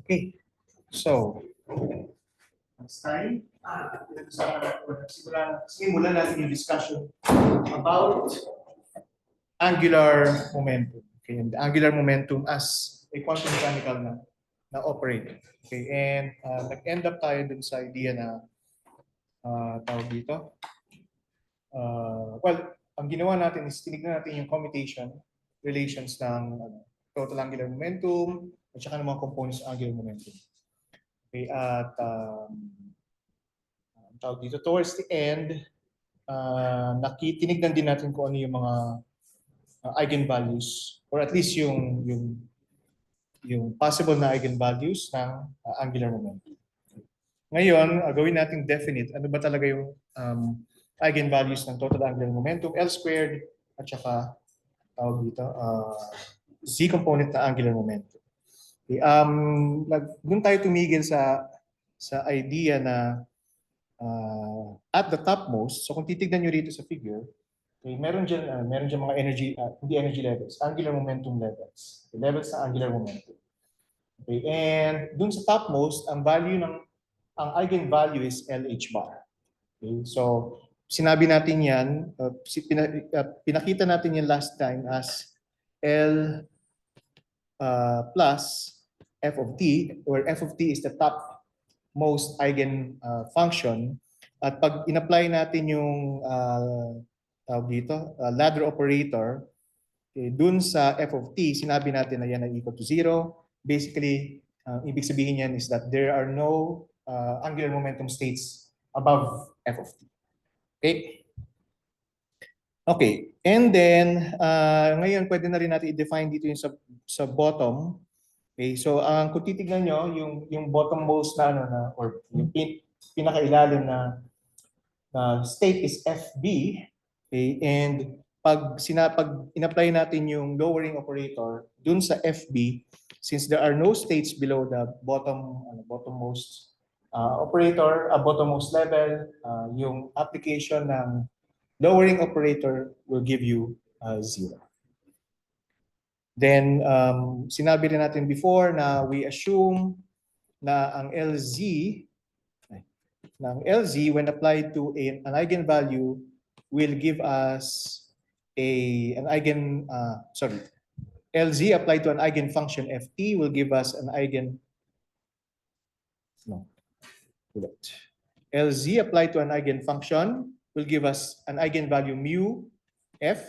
Okay, so next time, simulan natin yung discussion about angular momentum. Okay, and the angular momentum as a quantum mechanical na operator. Okay, and nag-end up tayo dun sa idea na tawag dito. Well, ang ginawa natin is tinignan natin yung commutation relations ng total angular momentum at saka ng mga components ng angular momentum. Okay, at tawag dito, towards the end, tinignan din natin kung ano yung mga eigenvalues or at least yung possible na eigenvalues ng angular momentum. Ngayon, gawin natin definite. Ano ba talaga yung eigenvalues ng total angular momentum, L squared, at saka tawag dito, Z component na angular momentum. Okay, doon tayo tumigil sa idea na at the topmost, so kung titignan nyo rito sa figure, okay, meron dyan mga energy, hindi energy levels, angular momentum levels. The levels ng angular momentum. Okay, and dun sa topmost, ang eigenvalue is LH bar. Okay, so sinabi natin yan, pinakita natin yan last time as L plus f of t, where f of t is the topmost eigen function. At pag in-apply natin yung ladder operator, okay, dun sa f of t, sinabi natin na yan ay equal to 0. Basically, ibig sabihin yan is that there are no angular momentum states above f of t. Okay? Okay. And then, ngayon pwede na rin natin i-define dito yung sa bottom. Okay, so kung titignan nyo, yung bottommost na or yung pinakailalim na state is FB. Okay, and pag in-apply natin yung lowering operator dun sa FB, since there are no states below the bottommost operator, bottommost level, yung application ng lowering operator will give you 0. Then, sinabi rin natin before na we assume na ang LZ when applied to an eigenvalue will give us LZ applied to an eigenfunction ft will give us an LZ applied to an eigenfunction will give us an eigenvalue mu f,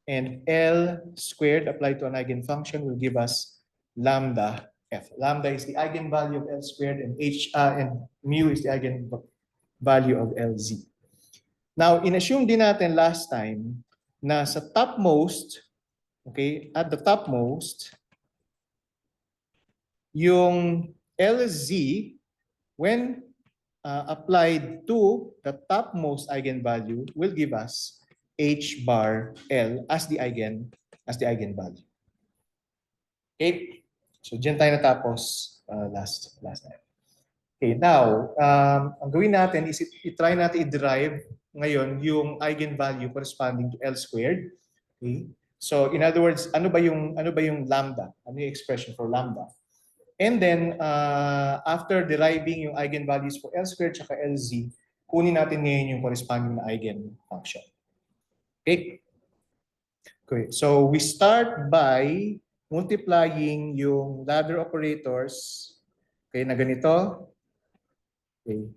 and L squared applied to an eigenfunction will give us lambda f. Lambda is the eigenvalue of L squared, and mu is the eigenvalue of LZ. Now, in-assume din natin last time na sa topmost, okay, at the topmost, yung LZ, when applied to the topmost eigenvalue, will give us H bar L as the eigenvalue. Okay, so dyan tayo natapos last time. Okay, now, ang gawin natin is i-try natin i-derive ngayon yung eigenvalue corresponding to L squared. Okay? So, in other words, ano ba yung lambda? Ano yung expression for lambda? And then, after deriving yung eigenvalues for L squared at LZ, kunin natin ngayon yung corresponding na eigenfunction. Okay? Okay, so we start by multiplying yung ladder operators, okay, na ganito. Okay,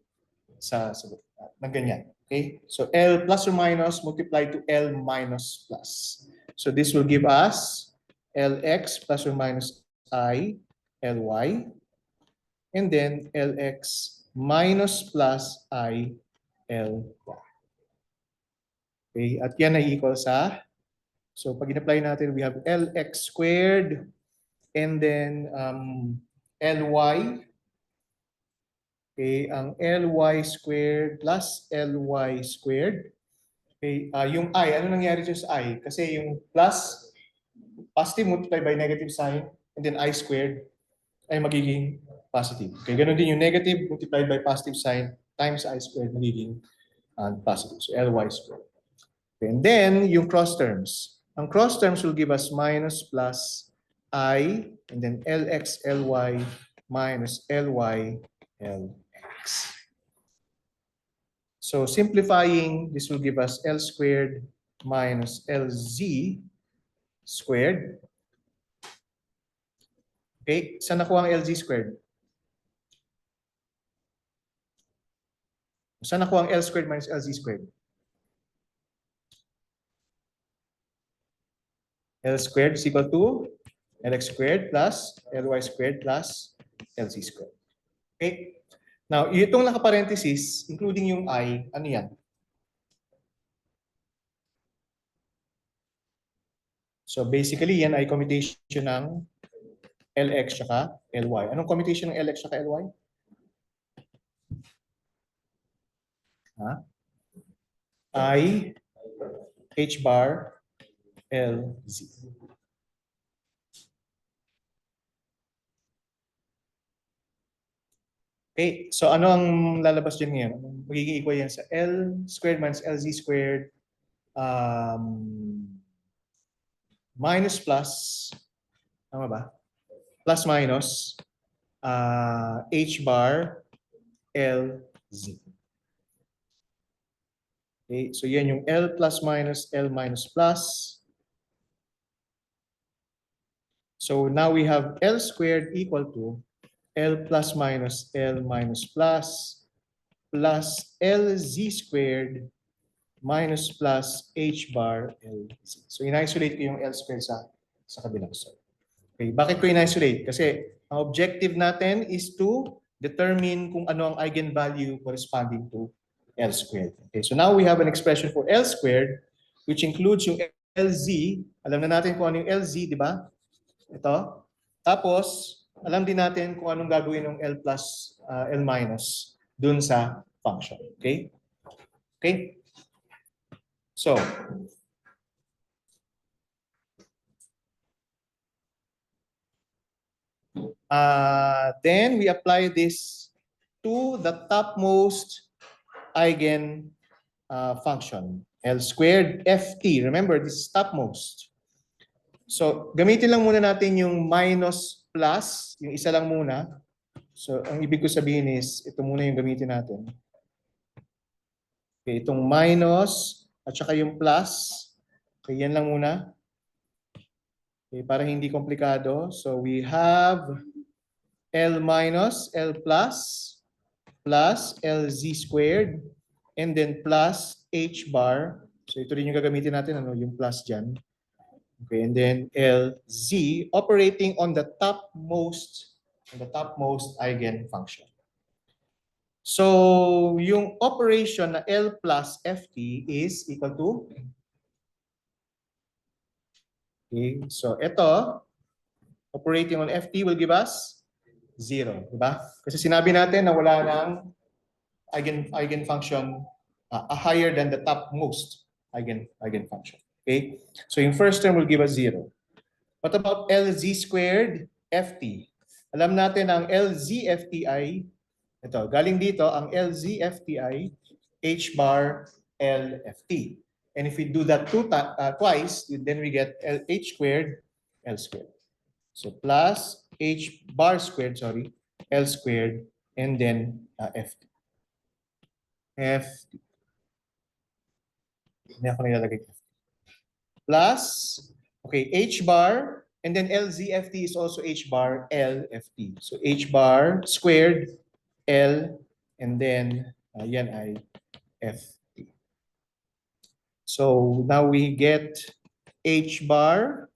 na ganyan. Okay, so L plus or minus multiplied to L minus plus. So this will give us Lx plus or minus I, Ly, and then Lx minus plus I, Ly. Okay, at yan ay equal sa, so pag in-apply natin, we have Lx squared, and then Ly. Okay, ang Ly squared plus Ly squared. Okay, yung I, ano nangyari dyan sa I? Kasi yung plus, positive multiplied by negative sign, and then I squared ay magiging positive. Okay, ganun din yung negative multiplied by positive sign times I squared magiging positive. So Ly squared. Okay, and then yung cross terms. Ang cross terms will give us minus plus I, and then Lx Ly minus Ly Lx. So simplifying, this will give us L squared minus Lz squared. Okay, saan nakuha ang Lz squared? Saan nakuha ang L squared minus Lz squared? L squared is equal to Lx squared plus Ly squared plus Lz squared. Okay? Now, itong naka-parenthesis, including yung I, ano yan? So basically, yan ay commutation ng Lx tsaka Ly. Anong commutation ng Lx tsaka Ly? I, H bar, L, Z. Okay, so ano ang lalabas dyan ngayon? Magiging equal yan sa L squared minus LZ squared minus plus, tama ba? Plus minus H bar L Z. Okay, so yan yung L plus minus L minus plus. So now we have L squared equal to L plus minus L minus plus LZ squared minus plus H bar LZ. So in-isolate ko yung L squared sa kabilang side. Okay, bakit ko in-isolate? Kasi ang objective natin is to determine kung ano ang eigenvalue corresponding to L squared. Okay, so now we have an expression for L squared which includes yung LZ. Alam na natin kung ano yung LZ, di ba? Ito. Tapos, alam din natin kung anong gagawin ng L plus L minus dun sa function. Okay? Okay? So, then we apply this to the topmost eigen function, L squared ft. Remember, this is topmost. So, gamitin lang muna natin yung minus plus, yung isa lang muna. So, ang ibig ko sabihin is, ito muna yung gamitin natin. Okay, itong minus at saka yung plus. Okay, yan lang muna. Okay, para hindi komplikado. So, we have L minus, L plus LZ squared, and then plus H bar. So, ito rin yung gagamitin natin, ano, yung plus dyan. Okay, and then LZ operating on the topmost eigenfunction. So, yung operation na L plus FT is equal to, okay, so ito, operating on FT will give us 0, di ba? Kasi sinabi natin na wala nang eigenfunction higher than the topmost eigenfunction. Okay? So yung first term will give us 0. What about LZ squared FT? Alam natin ang LZ FT ay, ito, galing dito, ang LZ FT ay H bar LFT. And if we do that twice, then we get H squared L squared. So plus H bar squared, sorry, L squared, and then FT. FT. Hindi ako nilalagay. Plus, okay, H bar, and then LZFT is also H bar LFT. So H bar squared L, and then yan ay FT. So now we get H bar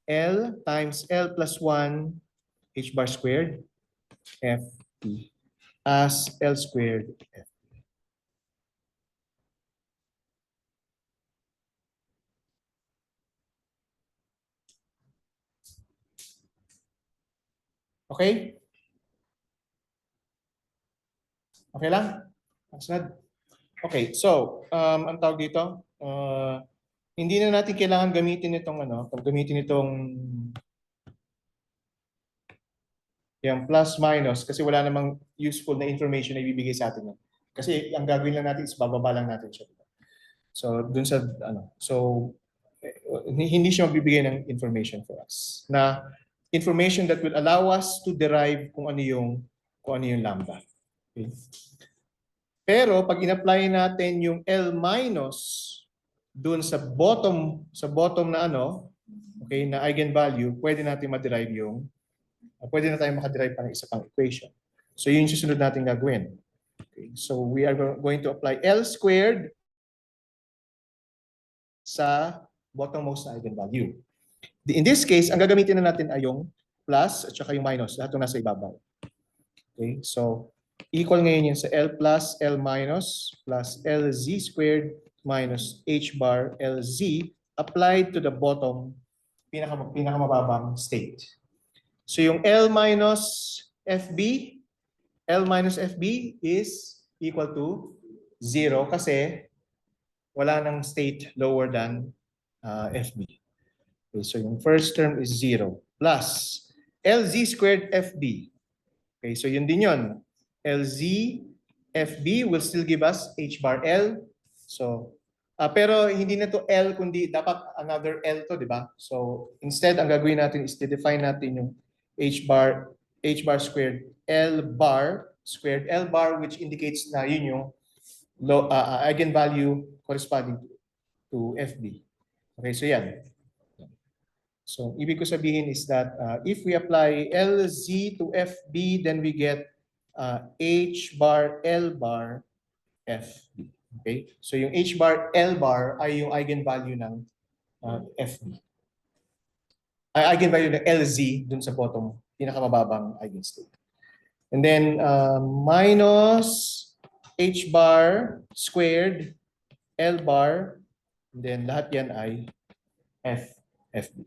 L times L plus 1 H bar squared FT as L squared FT. Okay? Okay lang? Okay, so, ang tawag dito, hindi na natin kailangan gamitin itong yung plus minus kasi wala namang useful na information na ibibigay sa atin. Kasi ang gagawin lang natin is bababa lang natin siya. So, dun sa, hindi siya magbibigay ng information for us. Na information that will allow us to derive kung ano yung lambda. Okay. Pero pag in-apply natin yung L minus dun sa bottom na okay, na eigenvalue, pwede natin ma-derive pwede na tayong makaderive pa ng isa pang equation. So yun yung susunod natin gagawin. Okay. So we are going to apply L squared sa bottommost na eigenvalue. In this case, ang gagamitin na natin ay yung plus at saka yung minus, lahat ng nasa ibabaw. Okay, so equal ngayon yun sa L plus L minus plus LZ squared minus H bar LZ applied to the bottom pinakamababang state. So yung L minus FB is equal to 0 kasi wala nang state lower than FB. Okay, so yung first term is 0 plus LZ squared FB. Okay, so yun din yun. LZ FB will still give us H bar L. So, pero hindi na to L kundi dapat another L to, di ba? So, instead, ang gagawin natin is to-define natin yung H bar squared L bar squared L bar, which indicates na yun yung eigenvalue corresponding to FB. Okay, so yan. So, ibig ko sabihin is that if we apply LZ to FB, then we get H bar L bar FB. Okay? So, yung H bar L bar ay yung eigenvalue ng FB. Ay eigenvalue ng LZ dun sa bottom, pinakamababang eigenstate. And then, minus H bar squared L bar, and then lahat yan ay FB.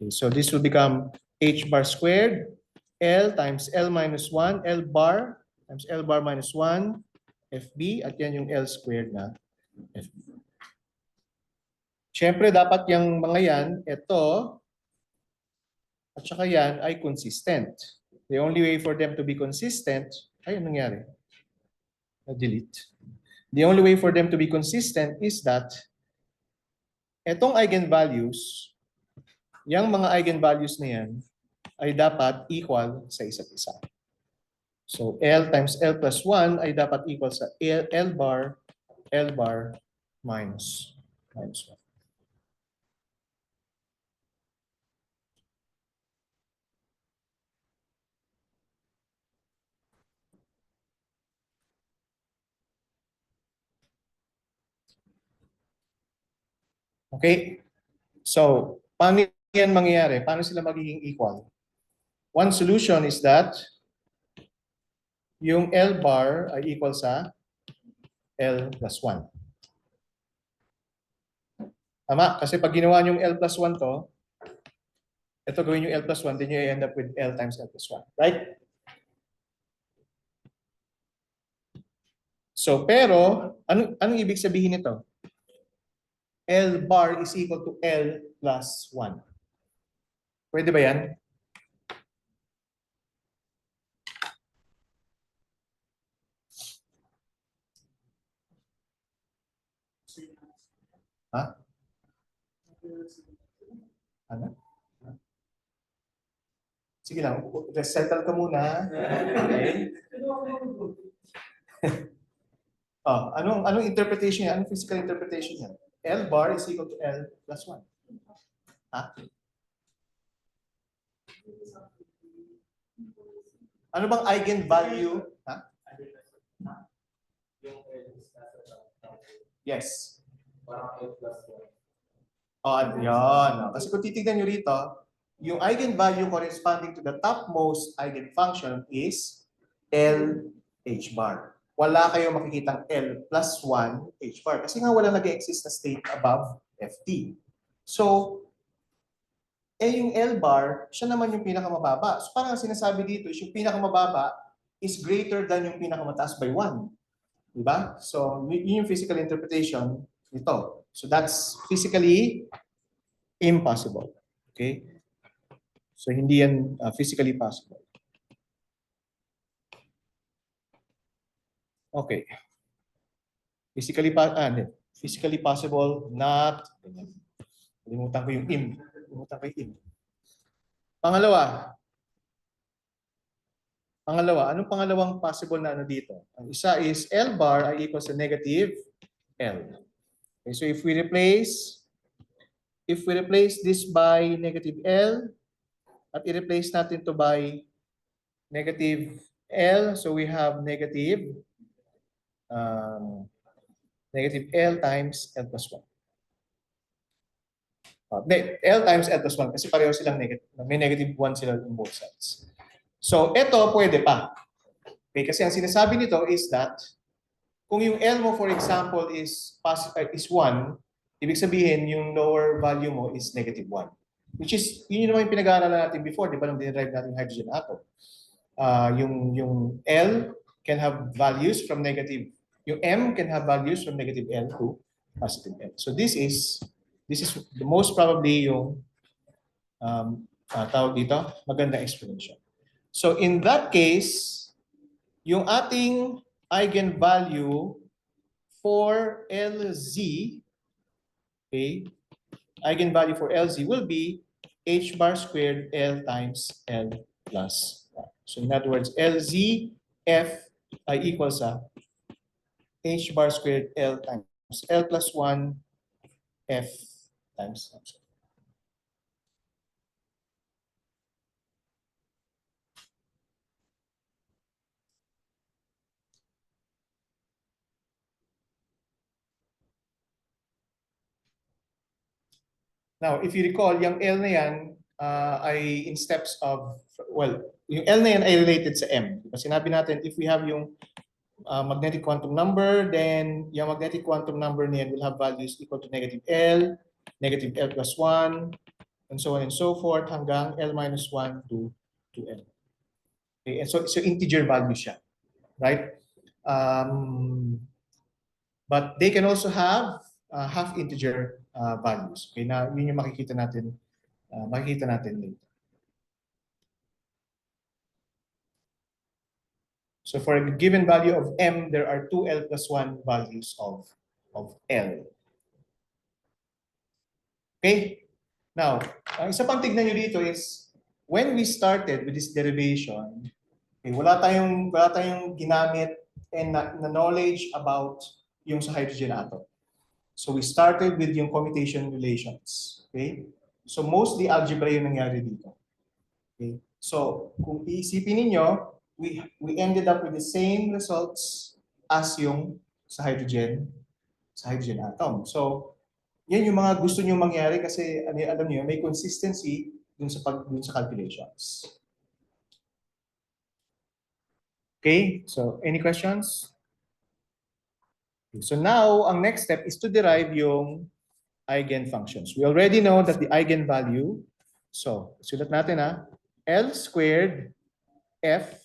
Okay, so this will become H bar squared L times L minus 1 L bar times L bar minus 1 FB at yan yung L squared na FB. Siyempre dapat yung mga yan, ito at saka yan ay consistent. The only way for them to be consistent, ay anong nangyari? Na-delete. The only way for them to be consistent is that etong eigenvalues, yung mga eigenvalues na yan ay dapat equal sa isa't isa. So L times L plus 1 ay dapat equal sa L bar minus 1. Okay? So, paano yan mangyayari? Paano sila magiging equal? One solution is that yung L bar ay equal sa L plus 1. Tama? Kasi pag ginawa nyo yung L plus 1 to, ito gawin yung L plus 1, then you end up with L times L plus 1. Right? So, pero, anong ibig sabihin nito? L bar is equal to L plus 1. Pwede ba yan? Ha? Ano? Sige lang, settle ka muna. Okay. Anong interpretation yan? Anong physical interpretation yan? L bar is equal to L plus 1. Ha? Ano bang eigenvalue? Ha? Yes. Yan. Kasi kung titignan nyo rito, yung eigenvalue corresponding to the topmost eigenfunction is LH bar. Wala kayong makikitang L plus 1 H bar. Kasi nga wala nag-exist na state above FT. So, yung L bar, siya naman yung pinakamababa. So parang sinasabi dito is yung pinakamababa is greater than yung pinakamataas by 1. Diba? So, yun yung physical interpretation nito. So that's physically impossible. Okay? So hindi yan physically possible. Okay. Physically possible, not. Kalimutan ko yung im. Pumunta kay in. Pangalawa, anong pangalawang possible na ano dito? Ang isa is L bar ay equals to negative L. Okay, so if we replace this by negative L at i-replace natin to by negative L, so we have negative L times L plus 1. L times L plus 1 kasi pareho silang negative. May negative 1 sila on both sides. So, ito pwede pa. Okay, kasi ang sinasabi nito is that kung yung L mo, for example, is 1, ibig sabihin yung lower value mo is negative 1. Which is, yun naman yung pinag-aaralan natin before, di ba, nung dinerive natin hydrogen atom. Yung L can have values from negative, yung M can have values from negative L to positive L. So this is the most probably yung tawag dito, magandang explanation. So in that case, yung ating eigenvalue for LZ, okay, eigenvalue for LZ will be H bar squared L times L plus 1. So in other words, LZ F ay equals H bar squared L times L plus 1 F times. Now, if you recall, yung L na yan ay in steps of, well, yung L na yan ay related sa M. Kasi sinabi natin, if we have yung magnetic quantum number, then yung magnetic quantum number niyan will have values equal to negative L plus 1, and so on and so forth, hanggang L minus 1 to L. Okay, and so integer value siya, right? But they can also have half integer values. Okay, na yun yung makikita natin later. So for a given value of M, there are 2L plus 1 values of L. Okay? Now, isa pang tignan nyo dito is, when we started with this derivation, okay, wala tayong ginamit and na knowledge about yung sa hydrogen atom. So we started with yung commutation relations. Okay? So mostly algebra yung nangyari dito. Okay? So kung iisipin ninyo, we ended up with the same results as yung sa hydrogen atom. So yan yung mga gusto niyo mangyari kasi alam niyo may consistency dun sa calculations. Okay? So any questions? Okay, so now ang next step is to derive yung eigenfunctions. We already know that the eigenvalue, so sulat natin L squared F.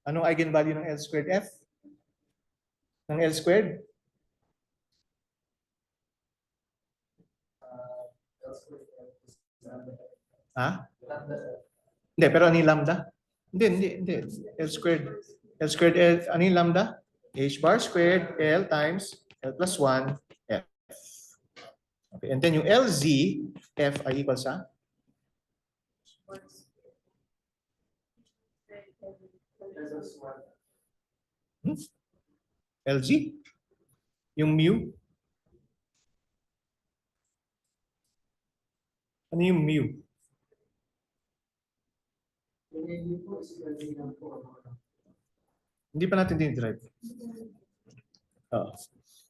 Anong eigenvalue ng L squared F? Ng L squared? Hindi, pero ano yung lambda? Hindi. L squared L, ano yung lambda? H bar squared L times L plus 1 F. Okay, and then yung LZ F ay equals sa? LG? Yung mu? Ano yung mu? Hindi pa natin dinidrive.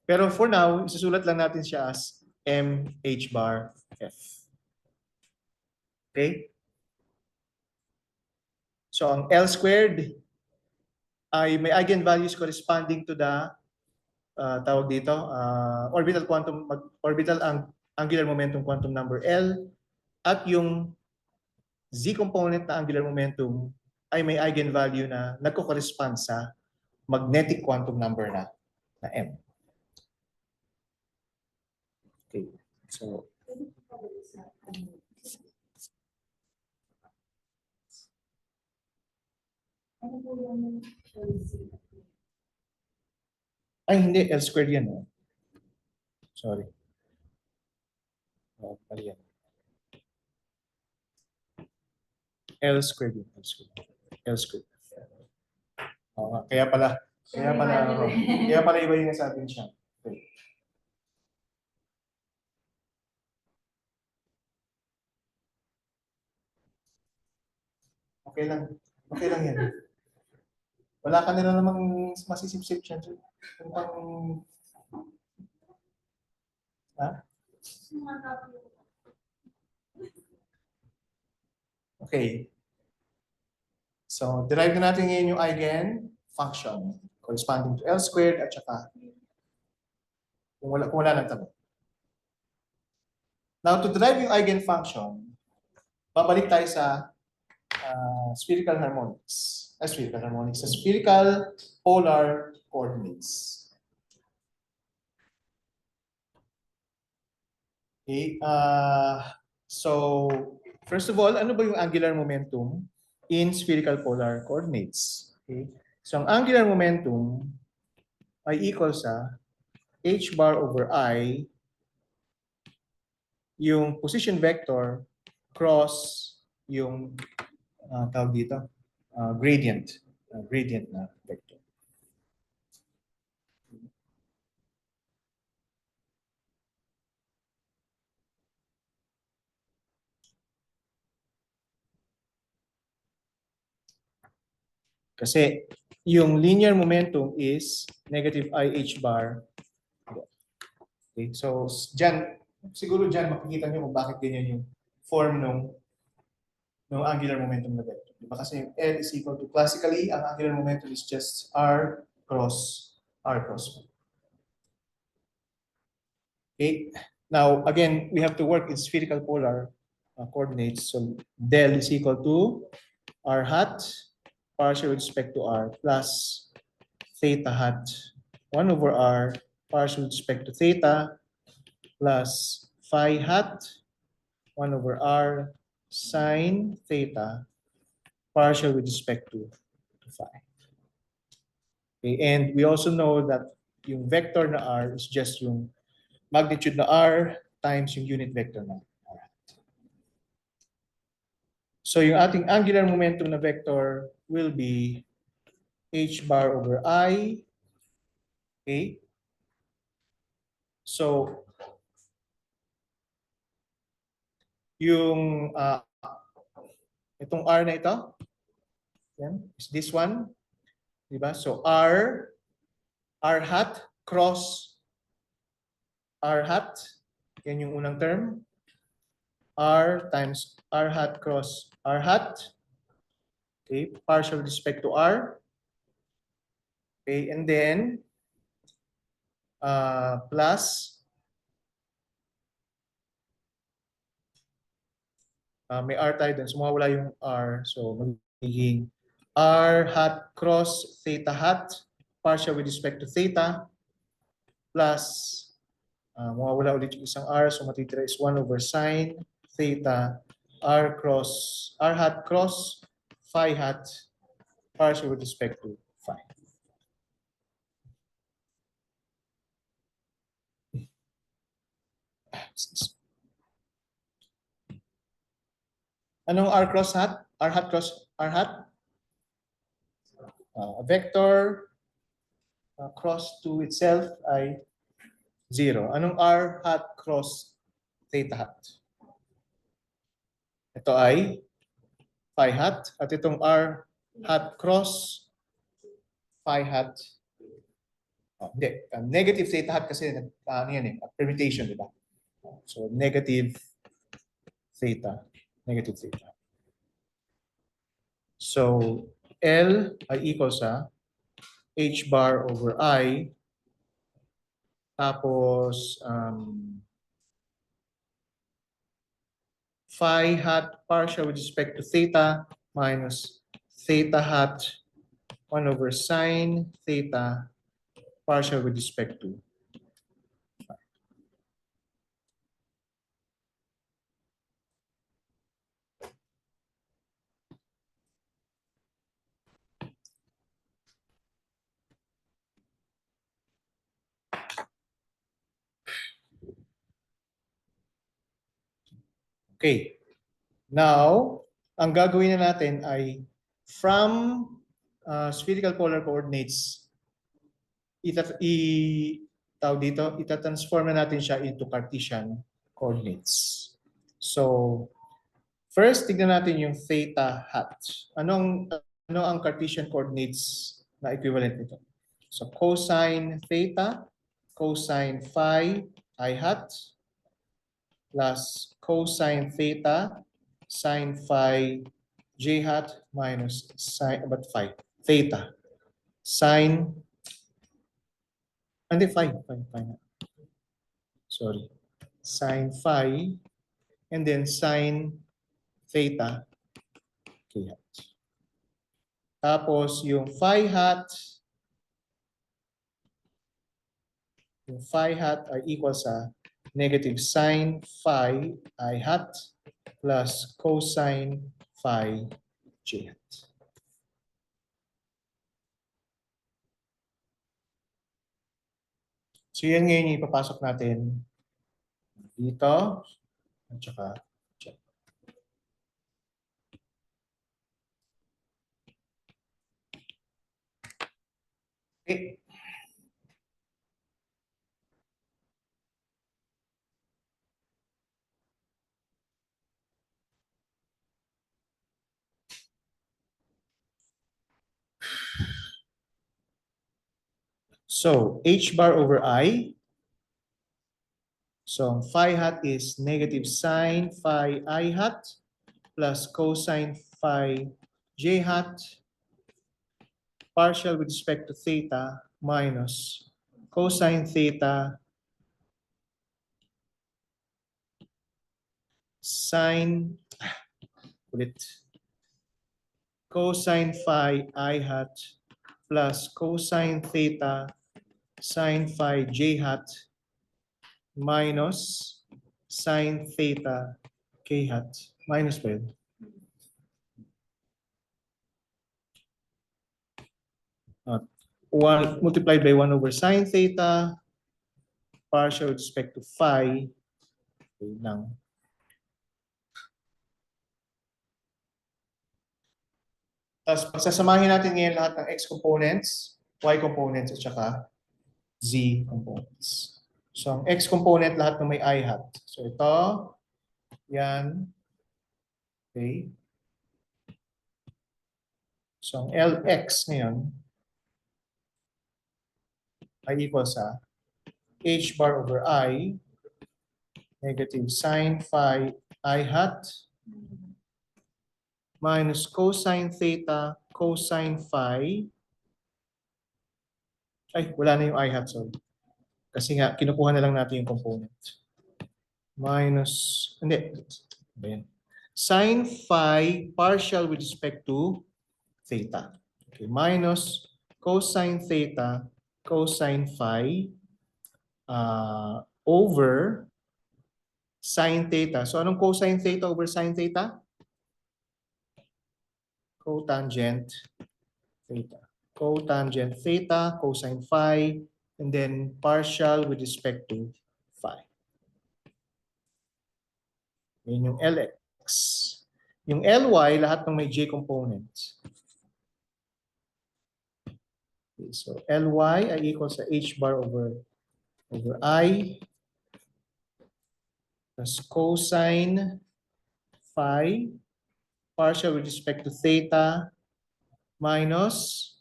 Pero for now, isusulat lang natin siya as MH bar F. Okay? So ang L squared ay may eigenvalues corresponding to the tawag dito, orbital angular momentum quantum number L, at yung Z component na angular momentum ay may eigenvalue na nagko-correspond sa magnetic quantum number na M. Okay. So ay hindi, L squared yan. Sorry. Mali yan. L squared yun. L squared. L squared. Kaya pala, kaya pala iba yung nasabi siya. Okay. Okay lang. Okay lang yan. Wala ka na namang masisip-sip siya. Kung pang, ha? Okay. So, derive na natin ngayon yung eigenfunction corresponding to L squared at saka kung wala ng tanong. Now, to derive yung eigenfunction, babalik tayo sa spherical harmonics. Spherical harmonics. Sa spherical polar coordinates. Okay. So, first of all, ano ba yung angular momentum in spherical polar coordinates? Okay. So, ang angular momentum ay equal sa h bar over I, yung position vector cross yung tawag dito, gradient na vector. Kasi yung linear momentum is negative IH bar. Okay, so siguro dyan makikita nyo kung bakit ganyan yung form ng angular momentum na vector. Diba? Kasi yung L is equal to, classically, ang angular momentum is just R cross. Okay, now again, we have to work in spherical polar coordinates. So del is equal to R hat partial with respect to R plus theta hat 1 over R partial with respect to theta plus phi hat 1 over R sine theta partial with respect to phi. Okay, and we also know that yung vector na R is just yung magnitude na R times yung unit vector na R. So yung ating angular momentum na vector will be h bar over I. Okay? So yung itong R na ito, yan, is this one, di ba? So R hat cross R hat, yan yung unang term. R times R hat cross R hat. Okay, partial with respect to R. Okay, and then plus may R tayo dun. So mawawala yung R. So magiging R hat cross theta hat partial with respect to theta plus mawawala ulit yung isang R. So matitira is 1 over sine theta R hat cross phi hat partial with respect to phi. Anong R cross hat? R hat cross R hat? A vector cross to itself ay 0. Anong R hat cross theta hat? Ito ay phi hat at itong R hat cross phi hat. Hindi, negative theta hat kasi ano yan eh, permutation, di ba? So negative theta. So L ay equal sa h bar over I tapos phi hat partial with respect to theta minus theta hat 1 over sine theta partial with respect to phi. Okay. Now, ang gagawin na natin ay from spherical polar coordinates, itatransform na natin siya into Cartesian coordinates. So, first, tignan natin yung theta hat. Ano ang Cartesian coordinates na equivalent nito? So, cosine theta, cosine phi I hat, plus cosine theta, sine phi j hat, minus sine, but phi, theta, sine, hindi, phi, sorry, sine phi, and then sine theta, k hat. Tapos yung phi hat ay equal sa negative sine phi I hat plus cosine phi j hat. So yan ngayon yung ipapasok natin dito at saka dyan. Okay. So h bar over I. So phi hat is negative sine phi I hat plus cosine phi j hat partial with respect to theta minus cosine theta sine cosine phi I hat plus cosine theta sine phi j hat minus sine theta k hat minus 12. One multiplied by 1 over sine theta partial with respect to phi. Okay, lang. Tapos pagsasamahin natin ngayon lahat ng x components, y components, at saka z components. So ang x component lahat ng may I hat. So ito, yan. Okay. So ang Lx ngayon ay equal sa h bar over I negative sine phi I hat minus cosine theta cosine phi. Ay, wala na yung I hat, sorry. Kasi nga, kinukuha na lang natin yung component. Minus, hindi. Ayan. Sine phi partial with respect to theta. Okay, minus cosine theta cosine phi over sine theta. So anong cosine theta over sine theta? Cotangent theta. Cotangent theta, cosine phi, and then partial with respect to phi. Yan yung Lx. Yung Ly, lahat ng may j components. Okay, so Ly ay equal sa h bar over I plus cosine phi partial with respect to theta minus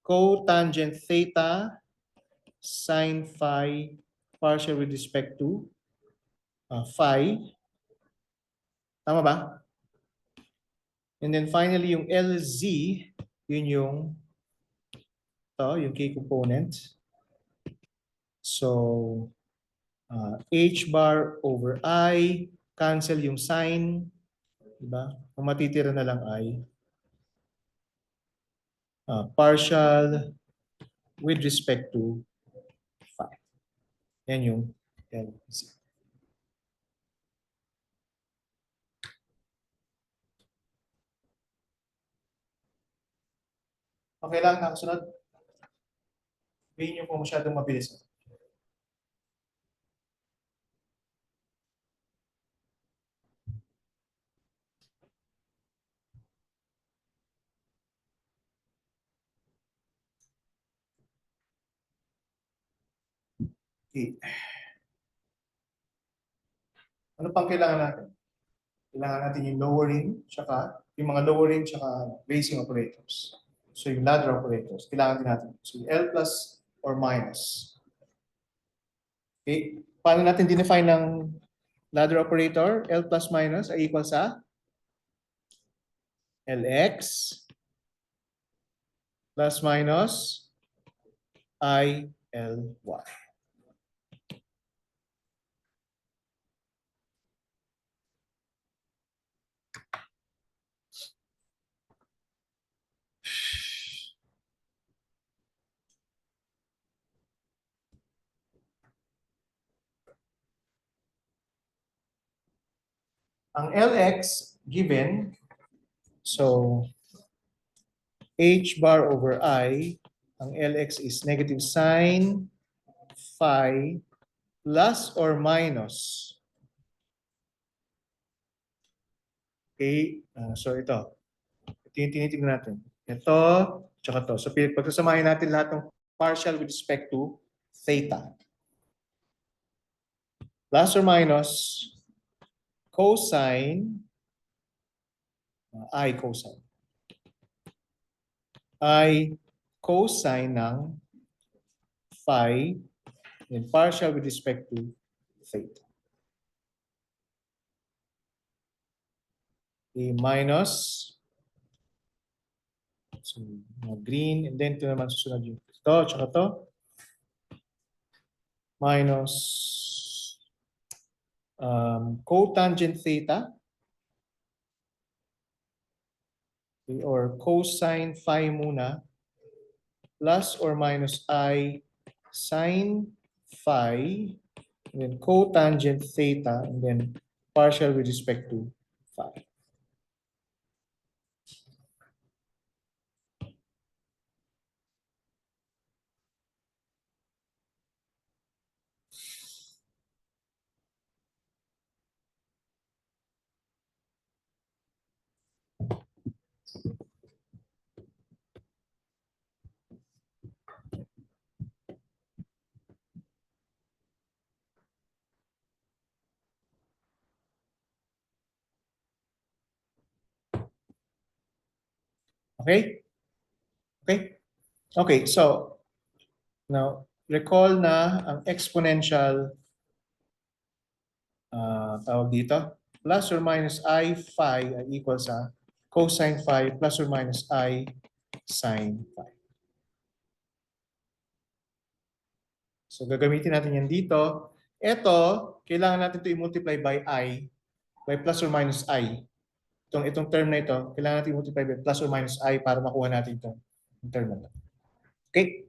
cotangent theta sine phi partial with respect to phi. Tama ba? And then finally, yung Lz, yun yung k component. So, h bar over I, cancel yung sign. Diba? Ang matitira na lang ay partial with respect to phi. Yan yung Lz. Okay lang, nakasunod. Sabihin nyo kung masyadong mabilis. Okay. Ano pang kailangan natin? Kailangan natin yung lowering, tsaka yung mga lowering, tsaka raising operators. So yung ladder operators, kailangan din natin. So L plus or minus. Okay. Paano natin define ng ladder operator? L plus minus ay equal sa Lx plus minus I Ly. Ang Lx given, so h bar over I, ang Lx is negative sine phi plus or minus. Okay, so ito. Ito yung tinitingnan natin. Ito, tsaka to. So pagkasamahin natin lahat ng partial with respect to theta. Plus or minus cosine, I cosine. I cosine ng phi and partial with respect to theta. A minus, so green, and then ito naman susunod yung ito, tsaka to. Minus cotangent theta, okay, or cosine phi muna, plus or minus I sine phi, and then cotangent theta, and then partial with respect to phi. Okay? Okay? Okay, so now recall na ang exponential tawag dito, plus or minus I phi ay equal sa cosine phi plus or minus I sine phi. So gagamitin natin yan dito. Ito, kailangan natin ito i-multiply by I, by plus or minus I. Itong term na ito, kailangan natin i-multiply by plus or minus I para makuha natin itong term na ito. Okay?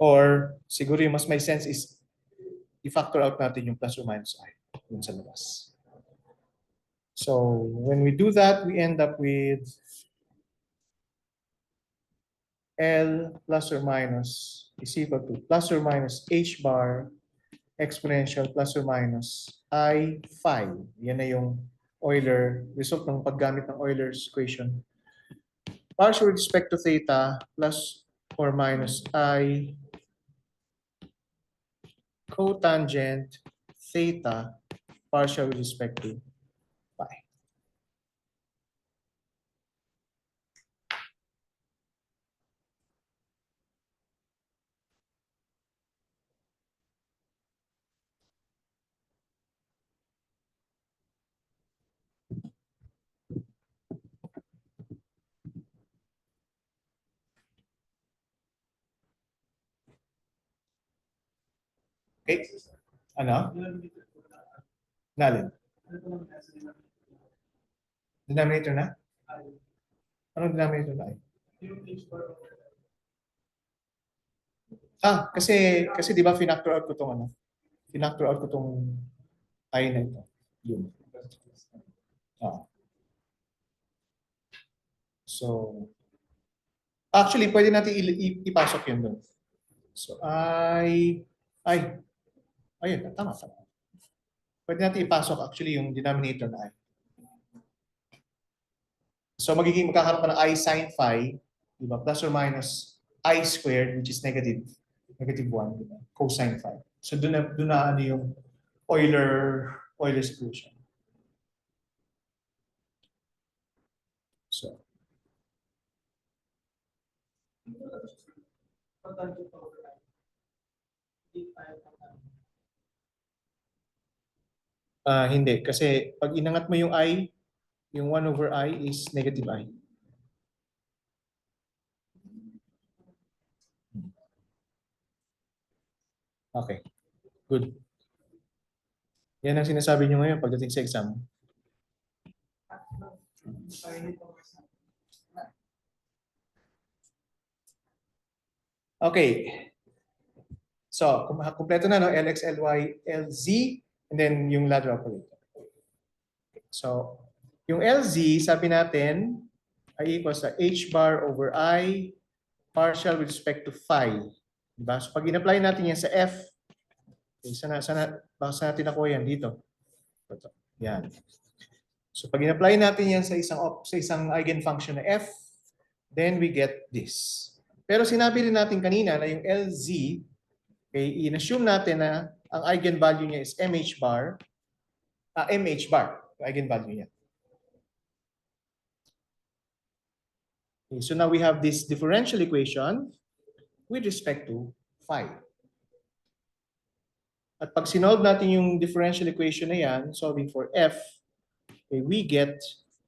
Or siguro yung mas may sense is i-factor out natin yung plus or minus I dun sa labas. So when we do that, we end up with L plus or minus is equal to plus or minus H bar exponential plus or minus I phi. Yan na yung Euler, result ng paggamit ng Euler's equation. Partial with respect to theta plus or minus I cotangent theta partial with respect to phi. Okay? Ano? Nalin? Denominator na? Anong denominator na? Kasi 'di ba finactor out ko tong ano? Finactor out ko tong I na ito. Yun. So actually pwede natin ipasok yun doon. So ayun, tama. Pwede natin ipasok actually yung denominator na I. So magkakaroon ka ng I sine phi, di ba? Plus or minus I squared, which is negative 1, di ba? Cosine phi. So doon na ano yung Euler's equation. So, hindi. Kasi pag inangat mo yung I, yung 1 over I is negative I. Okay. Good. Yan ang sinasabi nyo ngayon pagdating sa exam. Okay. So, kumpleto na, no? LX, LY, LZ, and then yung ladder operator. So, yung LZ, sabi natin, ay equals sa H bar over I partial with respect to phi. Diba? So, pag in-apply natin yan sa F, okay, baka natin nakuha yan dito. Ito. Yan. So, pag in-apply natin yan sa isang eigenfunction na F, then we get this. Pero sinabi rin natin kanina na yung LZ, okay, in-assume natin na ang eigenvalue niya is MH bar, yung eigenvalue niya. Okay, so now we have this differential equation with respect to phi. At pag sinolve natin yung differential equation na yan, solving for f, okay, we get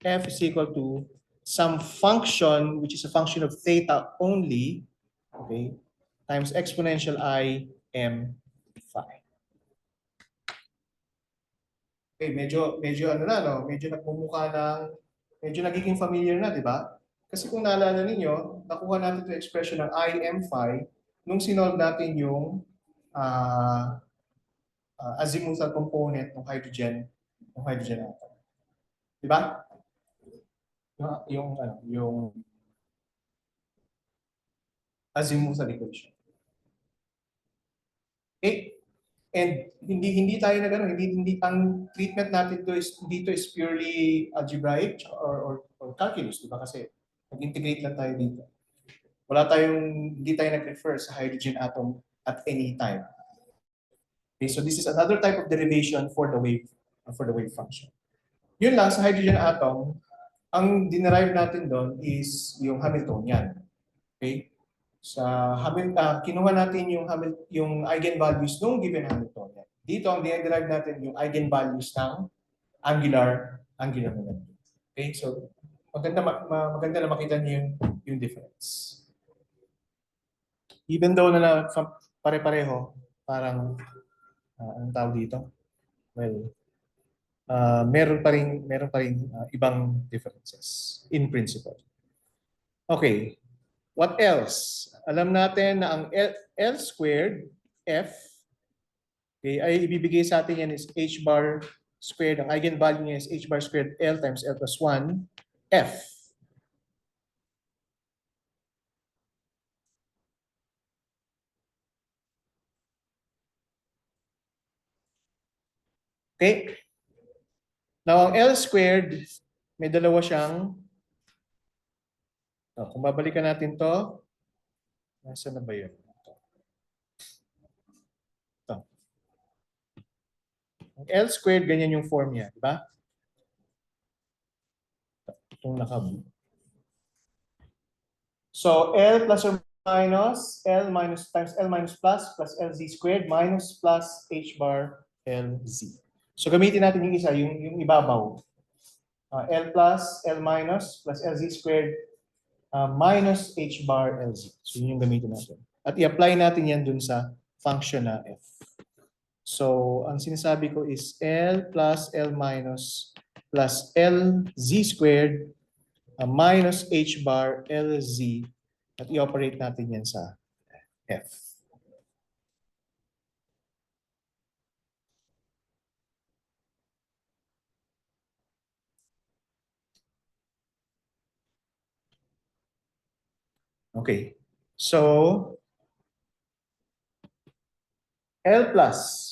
f is equal to some function which is a function of theta only, okay, times exponential I m phi. Okay, medyo ano na, no? Medyo nagmumukha ng, medyo nagiging familiar na, di ba? Kasi kung naalala ninyo, nakuha natin ito expression ng I m phi nung sinolve natin yung azimuthal component ng hydrogen atom. Di ba? Yung azimuthal equation. Okay? And hindi tayo na gano'n, hindi ang treatment natin dito is purely algebraic or calculus, di ba? Kasi mag-integrate lang tayo dito. Hindi tayo nag-refer sa hydrogen atom at any time. Okay, so this is another type of derivation for the wave function. Yun lang sa hydrogen atom, ang dinerive natin doon is yung Hamiltonian. Okay? Kinuha natin yung eigenvalues ng given Hamiltonian. Dito ang dinerive natin yung eigenvalues ng angular momentum. Okay? So maganda na makita niyo yung difference. Even though na pare-pareho, parang anong tawag dito? Well, meron pa rin ibang differences in principle. Okay. What else? Alam natin na ang L squared, F, okay, ay ibibigay sa atin yan is H bar squared. Ang eigenvalue niya is H bar squared L times L plus 1, F. Okay? Now, ang L squared, may dalawa siyang, kung babalikan natin to, nasa na ba yun? L squared, ganyan yung form niya, di ba? Itong nakab. So, L plus or minus, L minus times L minus plus LZ squared minus plus H bar LZ. So, gamitin natin yung isa, yung ibabaw. L plus, L minus plus LZ squared minus H bar LZ. So, yun yung gamitin natin. At i-apply natin yan dun sa function na F. So, ang sinasabi ko is L plus L minus plus LZ squared minus H bar LZ at i-operate natin yan sa F. Okay. So, L plus.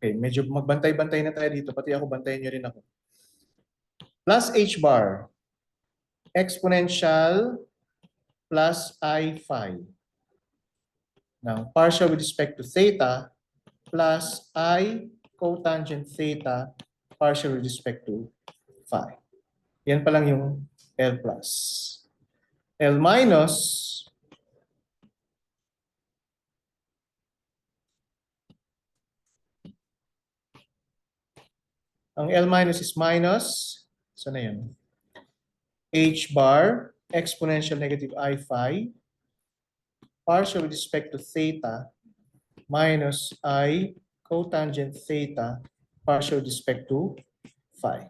Okay, medyo magbantay-bantay na tayo dito. Pati ako, bantayan nyo rin ako. Plus H bar. exponential plus I phi. Now, partial with respect to theta plus I cotangent theta partial with respect to phi. Yan pa lang yung L plus. L minus, ang L minus is minus, saan na yun? H bar exponential negative I phi partial with respect to theta minus I cotangent theta partial with respect to phi.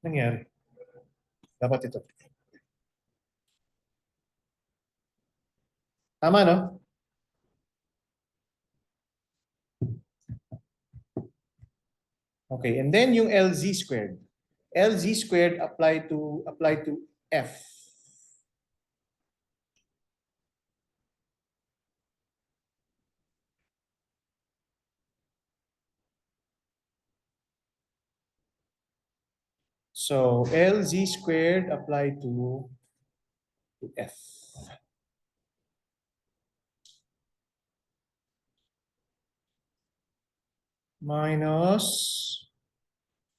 Nangyari? Dapat ito. Tama, no? Okay, and then yung LZ squared. LZ squared apply to F. So LZ squared apply to F. Minus,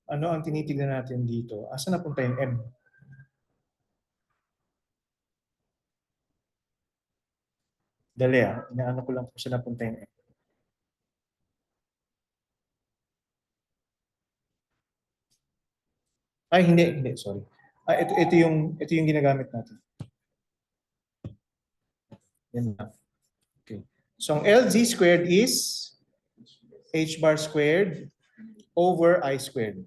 ano ang tinitignan natin dito? Asa napunta yung M? Dali inaano ko lang kung saan napunta yung M. Ay, hindi, sorry. Ito yung ginagamit natin. Yan lang. Okay. So ang LZ squared is H bar squared over I squared.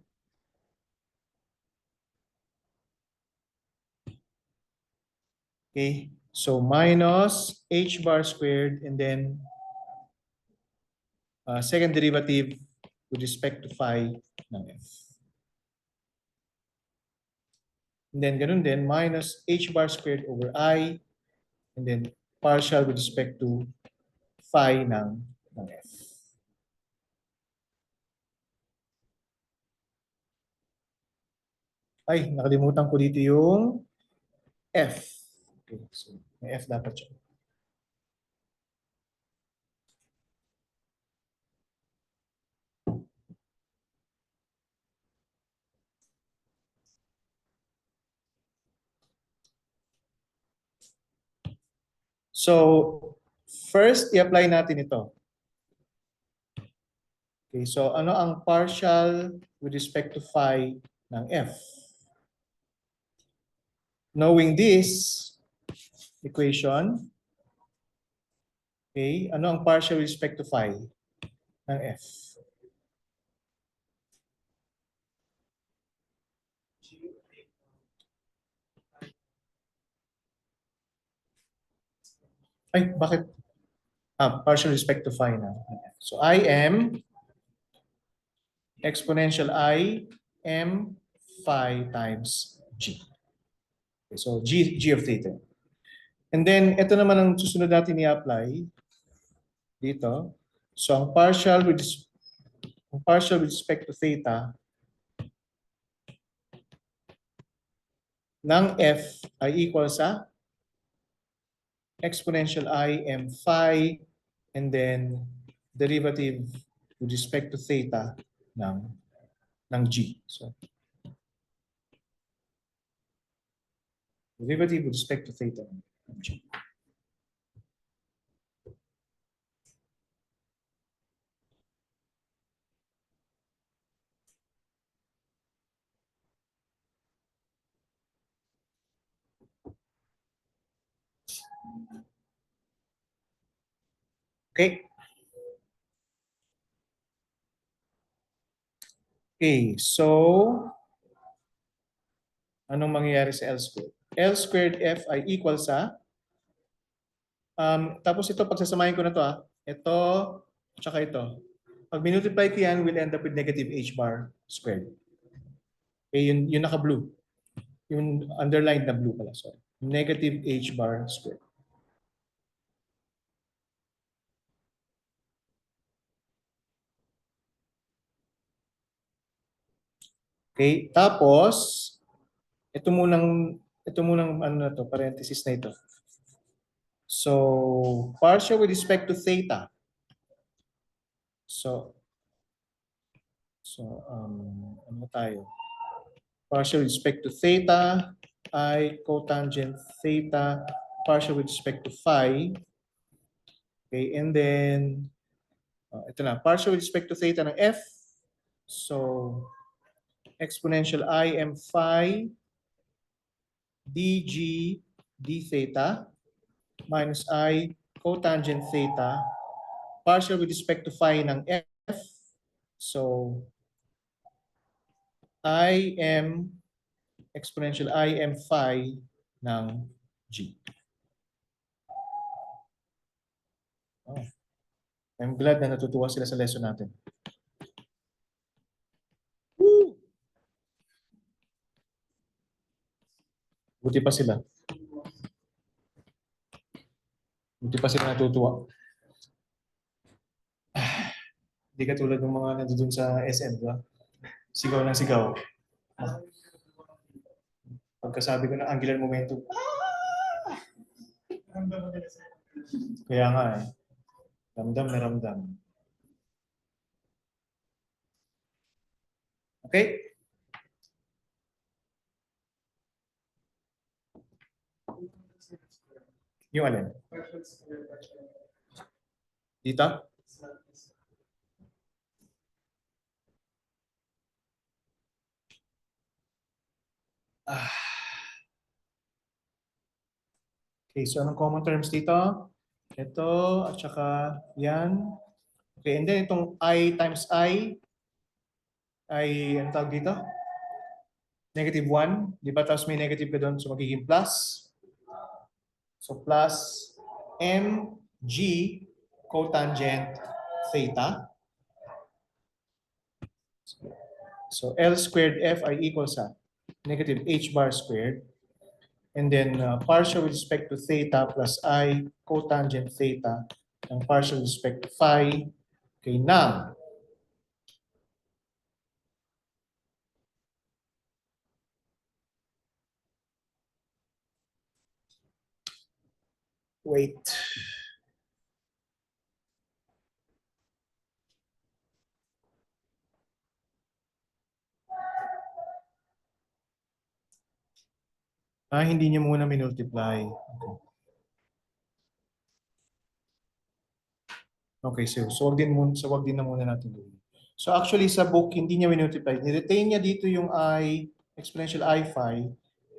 Okay, so minus H bar squared and then second derivative with respect to phi ng F. And then ganun din, minus H bar squared over I and then partial with respect to phi ng F. Ay, nakalimutan ko dito yung F. Okay, so may F dapat siya. So, first, i-apply natin ito. Okay, so ano ang partial with respect to phi ng F? Knowing this equation, okay, ano ang partial with respect to phi ng F? Ay, bakit? Partial with respect to phi na. So I am exponential I m phi times G. Okay, so G of theta. And then, ito naman ang susunod natin i-apply dito. So ang partial with respect to theta ng F ay equal sa exponential I m phi and then derivative with respect to theta ng G. So derivative with respect to theta ng G. Okay. Okay, so anong mangyayari sa L squared? L squared F ay equal sa tapos ito pagsasamahin ko na to ito tsaka ito. Pag minultiply ko yan, we'll end up with negative H bar squared. Okay, yun naka-blue. Yung underlined na blue pala, sorry. Negative H bar squared. Okay? Tapos, ito munang ano na to, parenthesis na ito. So, partial with respect to theta. So, ano tayo? Partial with respect to theta, I cotangent theta, partial with respect to phi. Okay, and then, ito na, partial with respect to theta ng f. So, exponential I m phi dg d theta minus I cotangent theta, partial with respect to phi ng f. So, I m exponential I m phi ng g. Oh. I'm glad na natutuwa sila sa lesson natin. Woo! Buti pa sila. Buti pa sila natutuwa. Hindi ka tulad ng mga nandoon sa SM, di ba? Sigaw ng sigaw. Pagkasabi ko ng angular momentum. Kaya nga eh. Ramdam na ramdam. Okay? Yung alin? Dito? Okay, so anong common terms dito? Ito, at saka yan. Okay, and then itong I times I, ang tawag dito? Negative 1. Di ba? Tapos may negative ka doon, so magiging plus. So plus mg cotangent theta. So L squared Fi equals sa negative h bar squared. And then partial with respect to theta plus I cotangent theta and partial with respect to phi. Okay, now, wait. Hindi niyo muna minultiply. Okay. Okay, so wag din na muna natin gawin. So actually sa book hindi niya minultiply. Ni-retain niya dito yung I exponential I phi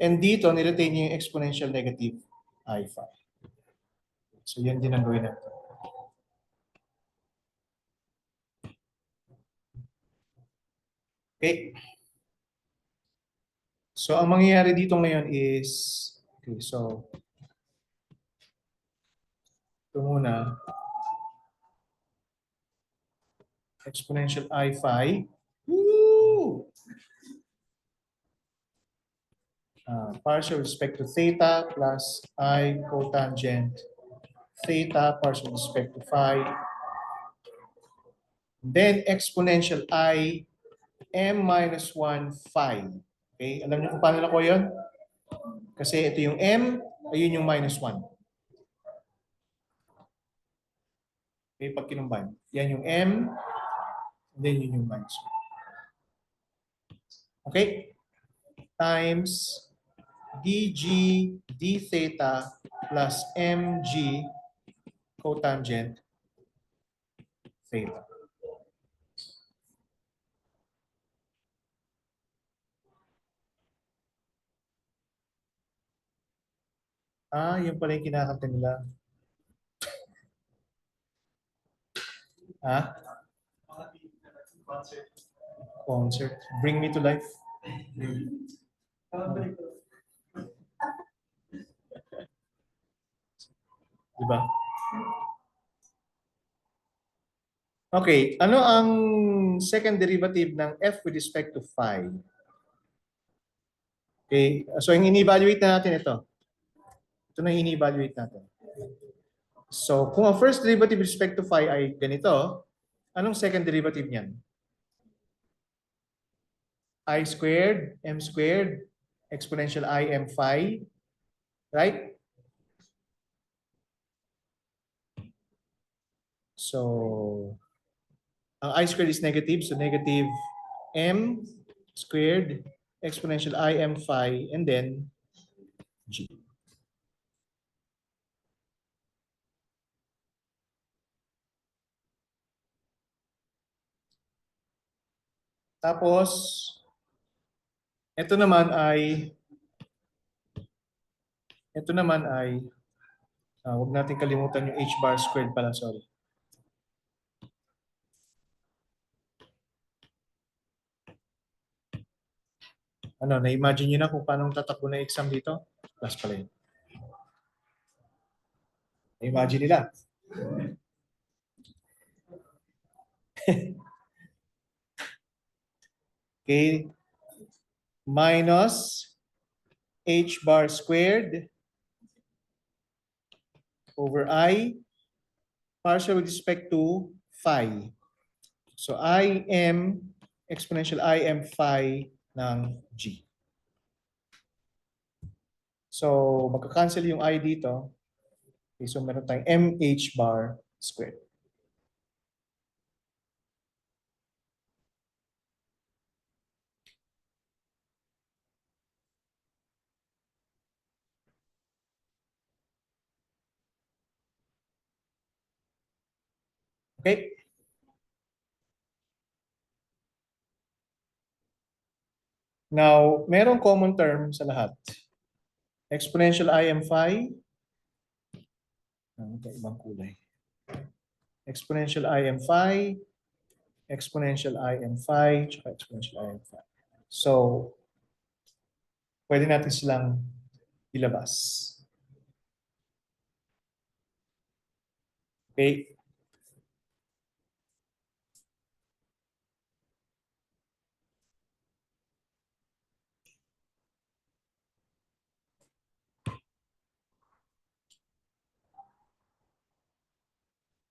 and dito ni-retain niya yung exponential negative I phi. So yan din ang gawin natin. Okay. So ang mangyayari dito ngayon is okay, so ito muna exponential I phi. Woo! Partial with respect to theta plus I cotangent theta partial with respect to phi. Then exponential I m minus 1 phi. Okay, alam niyo kung paano nakuha yun? Kasi ito yung m, ayun yung minus 1. Okay, pag kinumbine. Yan yung m, then yun yung minus 1. Okay? Times dg d theta plus mg cotangent theta. Yun pala yung kinakanta nila. Concert. Bring me to life. Diba? Okay, ano ang second derivative ng f with respect to phi? Okay, so yung ini-evaluate na natin ito. Ito na yung ini-evaluate natin. So, kung ang first derivative with respect to phi ay ganito, anong second derivative niyan? I squared, M squared, exponential I M phi, right? So, ang I squared is negative, so negative M squared, exponential I M phi, and then G. Tapos, ito naman ay, huwag natin kalimutan yung H bar squared pala, sorry. Ano, na-imagine nyo na kung paano tatakbo na exam dito? Plus pala yun. Na-imagine nila. Okay. Minus H bar squared over I partial with respect to phi. So I am exponential I am phi ng G. So magka-cancel yung I dito. Okay, so meron tayong MH bar squared. Okay? Now, merong common term sa lahat. Exponential I am phi. Ibang kulay. Exponential I am phi, exponential I am phi, tsaka exponential I am phi. So, pwede natin silang ilabas. Okay?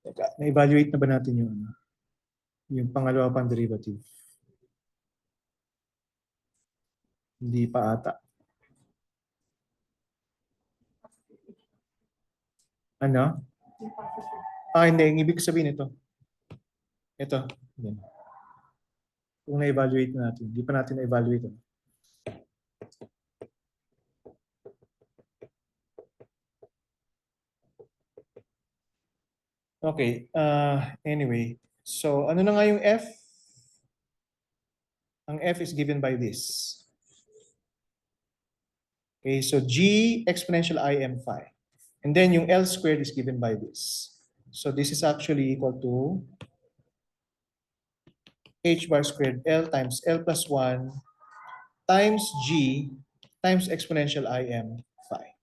Teka, na-evaluate na ba natin yung pangalawa pang derivative? Hindi pa ata. Ano? Hindi. Ang ibig sabihin ito. Ito. Yan. Kung na-evaluate na natin. Hindi pa natin na-evaluate. Okay. Anyway. So, ano na nga yung F? Ang F is given by this. Okay, so G exponential I M phi. And then yung L squared is given by this. So this is actually equal to H bar squared L times L plus 1 times G times exponential I M phi.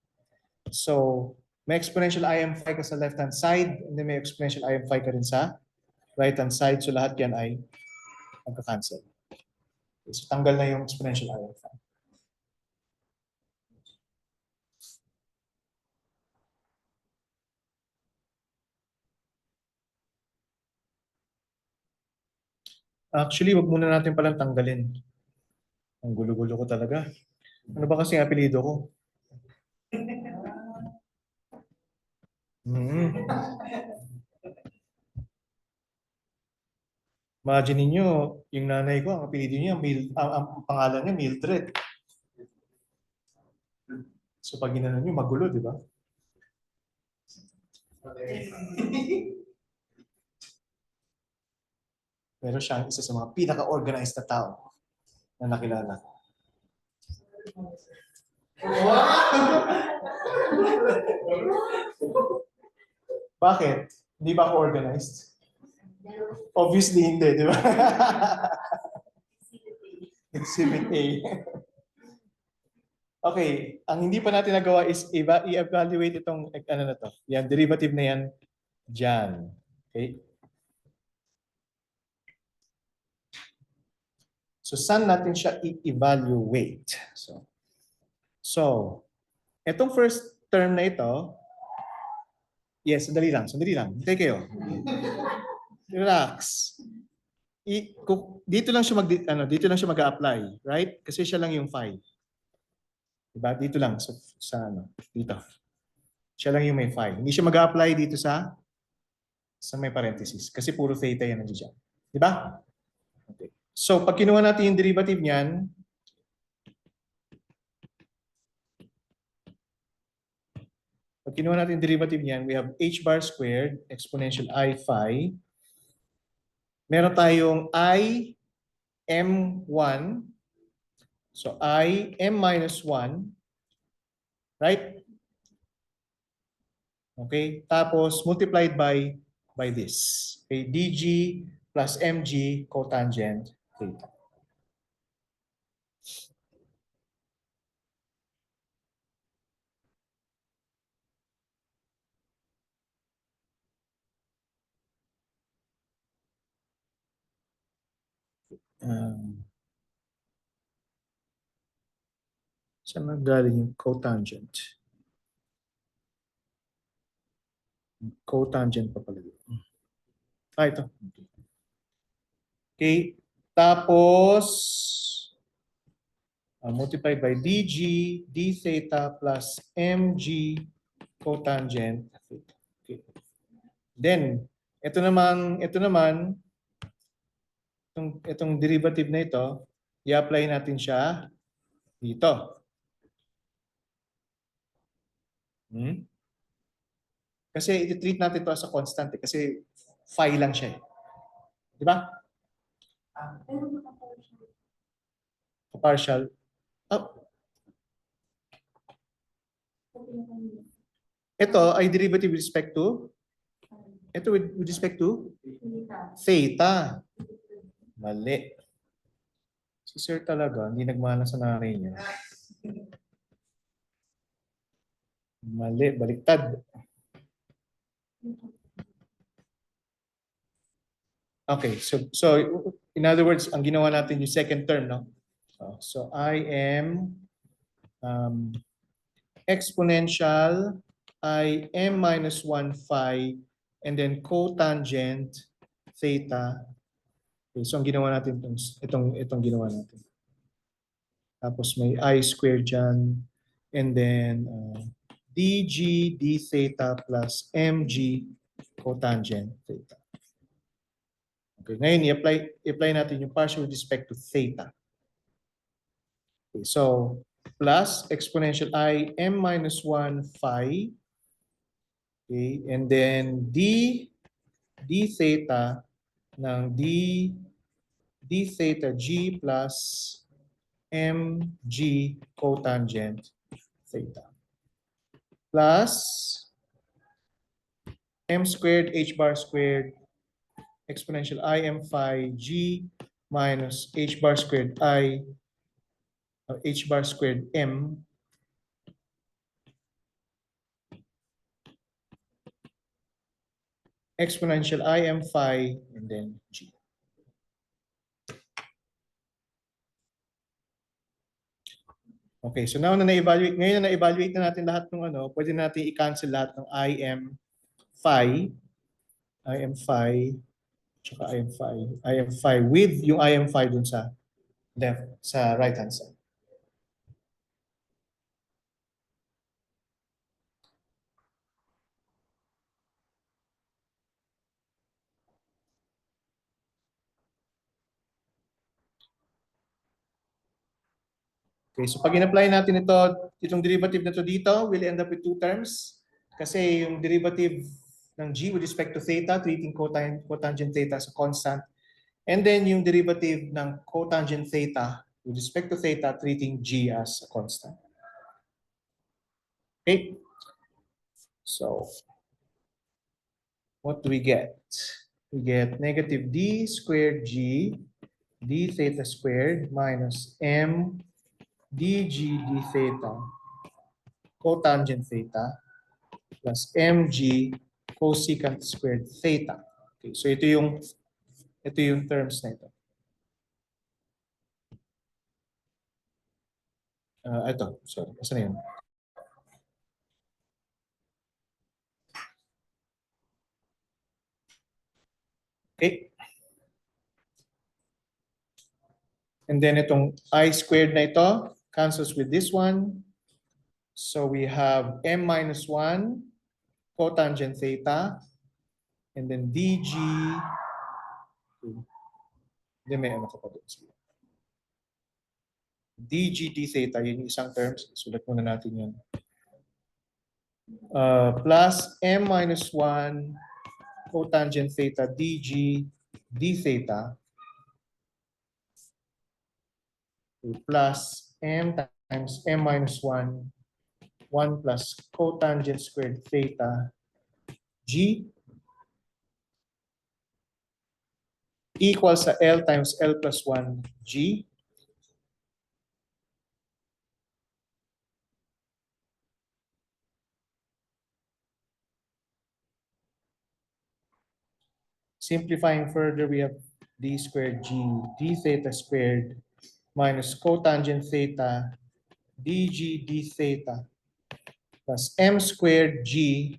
So may exponential I M phi ka sa left-hand side and then may exponential I M phi ka rin sa right-hand side. So lahat yan ay magka-cancel. Okay, so tanggal na yung exponential I M phi. Actually, wag muna natin palang tanggalin. Ang gulo-gulo ko talaga. Ano ba kasi ang apelido ko? Imagine niyo yung nanay ko, ang apelido niya, ang pangalan niya, Mildred. So pag ginano niyo, magulo, di ba? Pero siya ang isa sa mga pinaka-organized na tao na nakilala ko. Bakit? Hindi ba ako organized? Obviously hindi, di ba? Exhibit A. Okay, ang hindi pa natin nagawa is i-evaluate itong ano na to. Yan, derivative na yan dyan. Okay? So, saan natin siya i-evaluate? So, itong first term na ito, yes, sandali lang. Hintay kayo. Relax. dito lang siya dito lang siya mag-a-apply, right? Kasi siya lang yung phi. Diba? Dito lang sa dito. Siya lang yung may phi. Hindi siya mag-a-apply dito sa may parenthesis kasi puro theta yan nandiyan. Di ba? Okay. So, pag kinuha natin yung derivative niyan, we have h bar squared exponential I phi. Meron tayong I m1. So, I m minus 1. Right? Okay? Tapos, multiplied by this. Okay? dg plus mg cotangent theta. Saan magaling yung cotangent? Cotangent pa pala. Ito. Okay. Tapos, multiplied by dg, d theta plus mg cotangent theta. Okay. Then, itong derivative na ito, i-apply natin siya dito. Kasi i-treat natin ito as a constant kasi phi lang siya. Di ba? Partial. Ito ay derivative with respect to? Ito with respect to? Theta. Mali. Si sir talaga, hindi nagmana sa nanay niya. Mali, baliktad. Okay, so in other words, ang ginawa natin yung second term, no? So I am exponential I m minus 1 phi and then cotangent theta. Okay, so ang ginawa natin itong ginawa natin. Tapos may I squared dyan and then dg d theta plus mg cotangent theta. Okay, ngayon i-apply natin yung partial with respect to theta. Okay, so plus exponential I m minus 1 phi. Okay, and then d theta ng d theta g plus mg cotangent theta plus m squared h bar squared exponential I m phi g minus h bar squared h bar squared m exponential I m phi and then g. Okay, so now ngayon na na-evaluate na natin lahat ng pwede natin i-cancel lahat ng I m phi, tsaka I m phi with yung I m phi dun sa left, sa right hand side. Okay, so pag in-apply natin itong derivative na to dito, we'll end up with two terms. Kasi yung derivative ng g with respect to theta, treating cotangent theta as a constant. And then yung derivative ng cotangent theta with respect to theta, treating g as a constant. Okay. So, what do we get? We get negative d squared g d theta squared minus m dg d theta cotangent theta plus mg cosecant squared theta. Okay, so ito yung terms na ito. Sorry, asa na yun? Okay. And then itong I squared na ito cancels with this one. So we have m minus 1 cotangent theta. And then dg. Then may ano ka pa doon. dg d theta, yun yung isang terms. Sulat muna natin yun. Plus m minus 1 cotangent theta dg d theta plus m times m minus 1 1 plus cotangent squared theta g equals sa L times L plus 1 g. Simplifying further, we have d squared g d theta squared minus cotangent theta dg d theta plus m squared g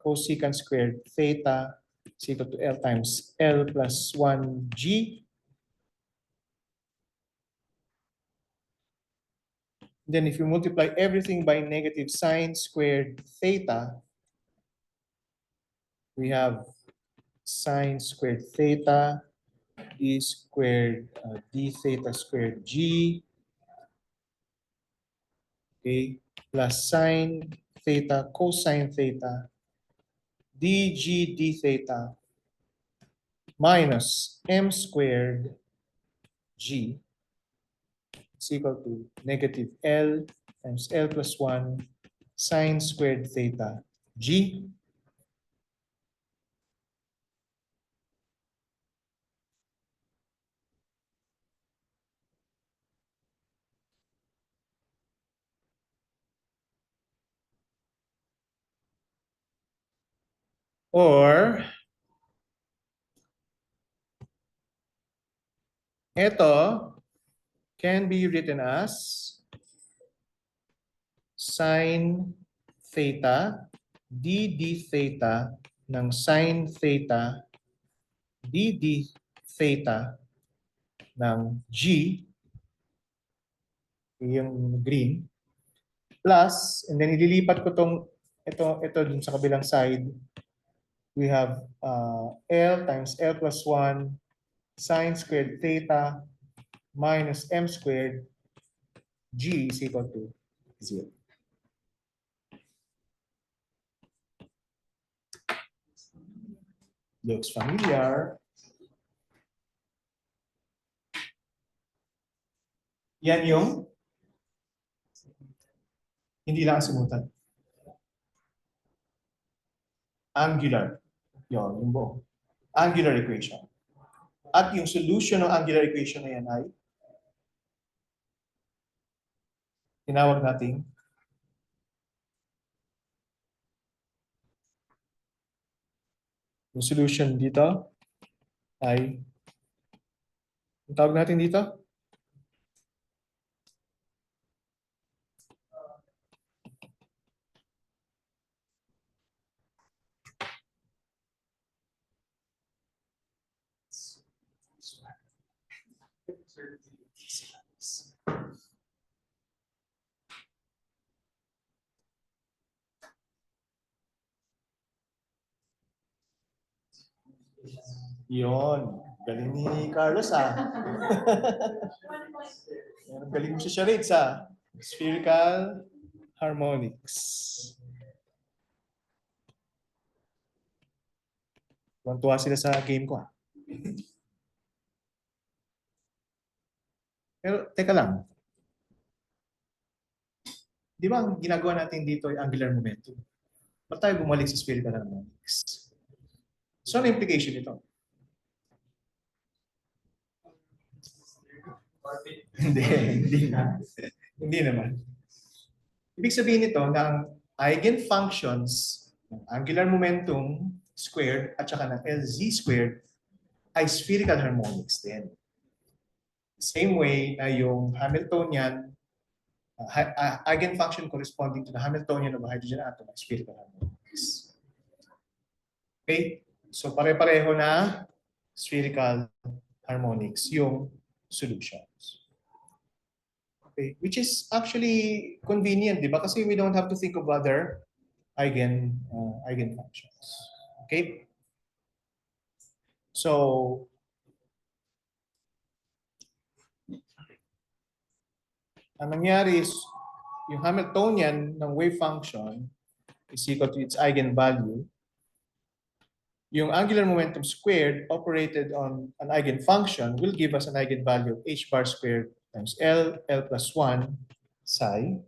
cosecant squared theta is equal to L times L plus 1 g. Then if you multiply everything by negative sine squared theta, we have sine squared theta d squared d theta squared g, okay, plus sine theta cosine theta dg d theta minus m squared g is equal to negative L times L plus 1 sine squared theta g. Or ito can be written as sine theta d theta ng sine theta d theta ng g, yung green, plus, and then ililipat ko ito dun sa kabilang side, we have L times L plus 1 sine squared theta minus m squared g is equal to 0. Looks familiar. Yan yung hindi lang asimutan. Angular. Yun, yung buong. Angular equation. At yung solution ng angular equation na yan ay tinawag nating yung solution dito ay ang tawag natin dito yon. Galing ni Carlos galing mo sa charades Spherical harmonics. Tuwa sila sa game ko Pero teka lang. Di ba ang ginagawa natin dito ay angular momentum? Ba't tayo bumalik sa spherical harmonics? So ano implication nito? Hindi na. Hindi naman. Ibig sabihin nito na ang eigenfunctions ng angular momentum squared at saka ng LZ squared ay spherical harmonics din. Same way na yung Hamiltonian eigenfunction corresponding to the Hamiltonian of a hydrogen atom ay spherical harmonics. Okay? So pare-pareho na spherical harmonics yung solutions. Okay, which is actually convenient, di ba? Kasi we don't have to think of other eigenfunctions. Okay? So, ang nangyari is, yung Hamiltonian ng wave function is equal to its eigenvalue. Yung angular momentum squared operated on an eigenfunction will give us an eigenvalue of h bar squared times L plus 1 psi.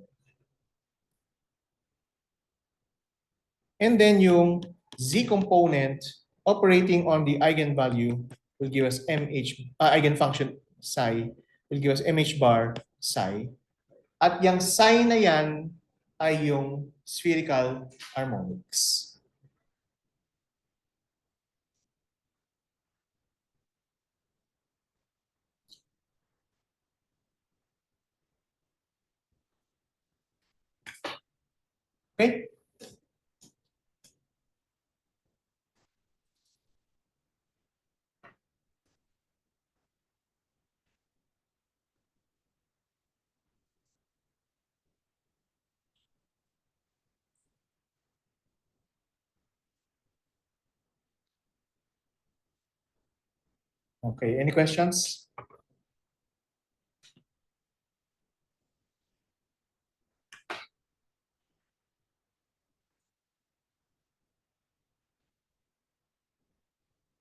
And then yung z component operating on the eigenvalue will give us eigenfunction psi will give us mh bar psi. At yung psi na yan ay yung spherical harmonics. Okay? Okay, any questions?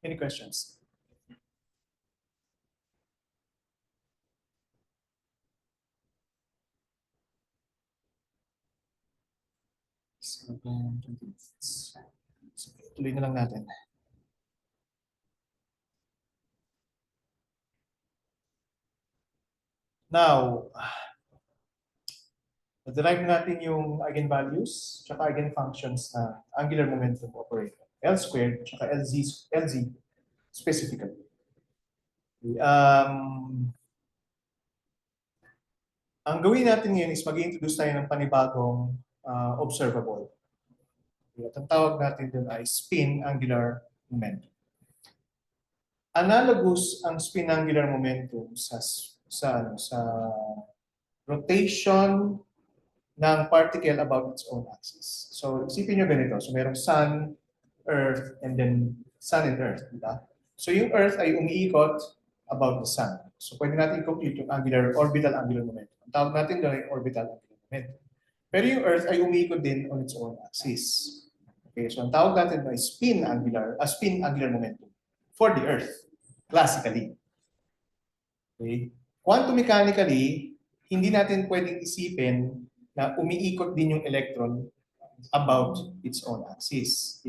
Any questions? Tuloy na lang natin. Now, derive natin yung eigenvalues tsaka eigenfunctions na angular momentum operator. L squared tsaka LZ specifically. Ang gawin natin ngayon is mag-introduce tayo ng panibagong observable. At ang tawag natin dun ay spin angular momentum. Analogous ang spin angular momentum sa rotation ng particle about its own axis. So, isipin nyo ganito. So, merong sun, earth, and then sun and earth. Diba? So, yung earth ay umiikot about the sun. So, pwede natin compute yung orbital angular momentum. Ang tawag natin doon ay orbital angular momentum. Pero yung earth ay umiikot din on its own axis. Okay, so ang tawag natin ay spin angular momentum for the earth, classically. Okay? Quantum mechanically, hindi natin pwedeng isipin na umiikot din yung electron about its own axis.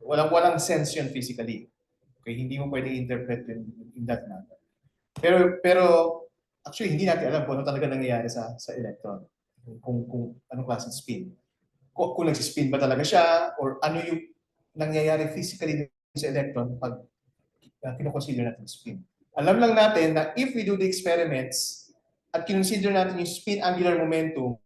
Walang sense yun physically. Okay, hindi mo pwedeng interpret in that manner. Pero actually hindi natin alam kung ano talaga nangyayari sa electron. Kung anong klaseng spin. Kung nagsispin ba talaga siya or ano yung nangyayari physically sa electron pag kinoconsider natin spin. Alam lang natin na if we do the experiments at kinonsider natin yung spin angular momentum,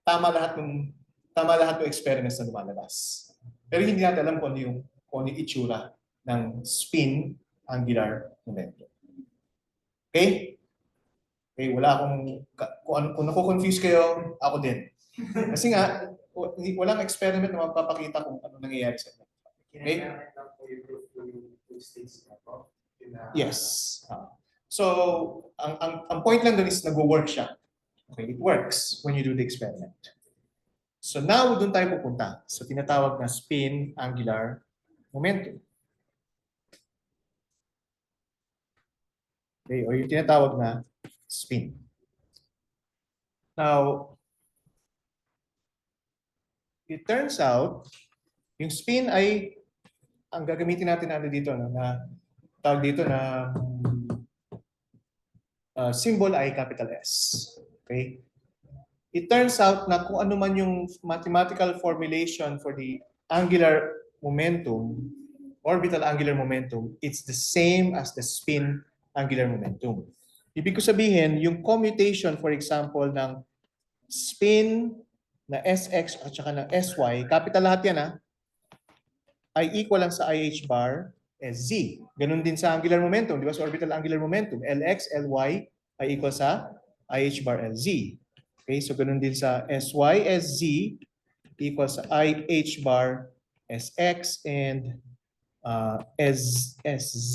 tama lahat ng experiments na lumalabas. Pero hindi natin alam kung ano yung itsura ng spin angular momentum. Okay? Okay, wala kung nako-confuse kayo, ako din. Kasi nga, walang experiment na magpapakita kung ano nangyayari sa electron. Okay? Yes. So, ang point lang doon is nag-work siya. Okay, it works when you do the experiment. So now, doon tayo pupunta sa tinatawag na spin angular momentum. Okay, o yung tinatawag na spin. Now, it turns out, yung spin ay, ang gagamitin natin dito, na tawag dito na symbol ay capital S. Okay? It turns out na kung ano man yung mathematical formulation for the angular momentum, orbital angular momentum, it's the same as the spin angular momentum. Ibig ko sabihin, yung commutation, for example, ng spin na Sx at saka ng Sy, capital lahat yan ay equal lang sa IH bar SZ. Ganun din sa angular momentum, di ba? Sa orbital angular momentum, Lx, Ly ay equal sa IH bar LZ. Okay, so ganun din sa SY, SZ equals sa IH bar SX and SZ,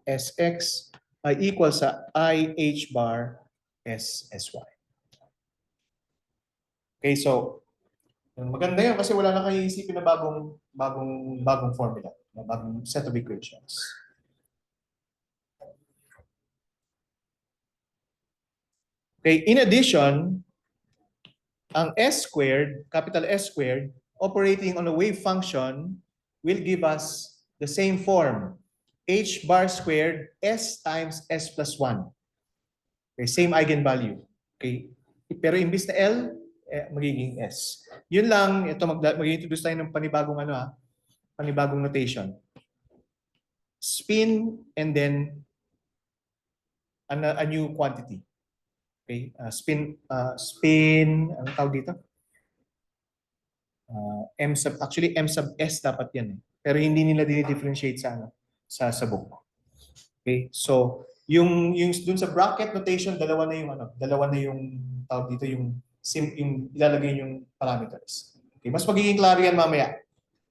SX ay equal sa IH bar SSY. Okay, so maganda yun kasi wala na kayo isipin na bagong formula, na bagong set of equations. Okay, in addition, ang S squared, capital S squared, operating on a wave function will give us the same form, H bar squared S times S plus 1. Okay, same eigenvalue. Okay, pero imbis na L, magiging S. Yun lang, ito mag-introduce tayo ng panibagong panibagong notation. Spin and then a new quantity. Okay, spin, ang tawag dito? M sub, actually M sub S dapat yan. Pero hindi nila dinidifferentiate sa book. Okay, so yung dun sa bracket notation, dalawa na yung tawag dito, yung ilalagay yung parameters. Okay, mas magiging klaro yan mamaya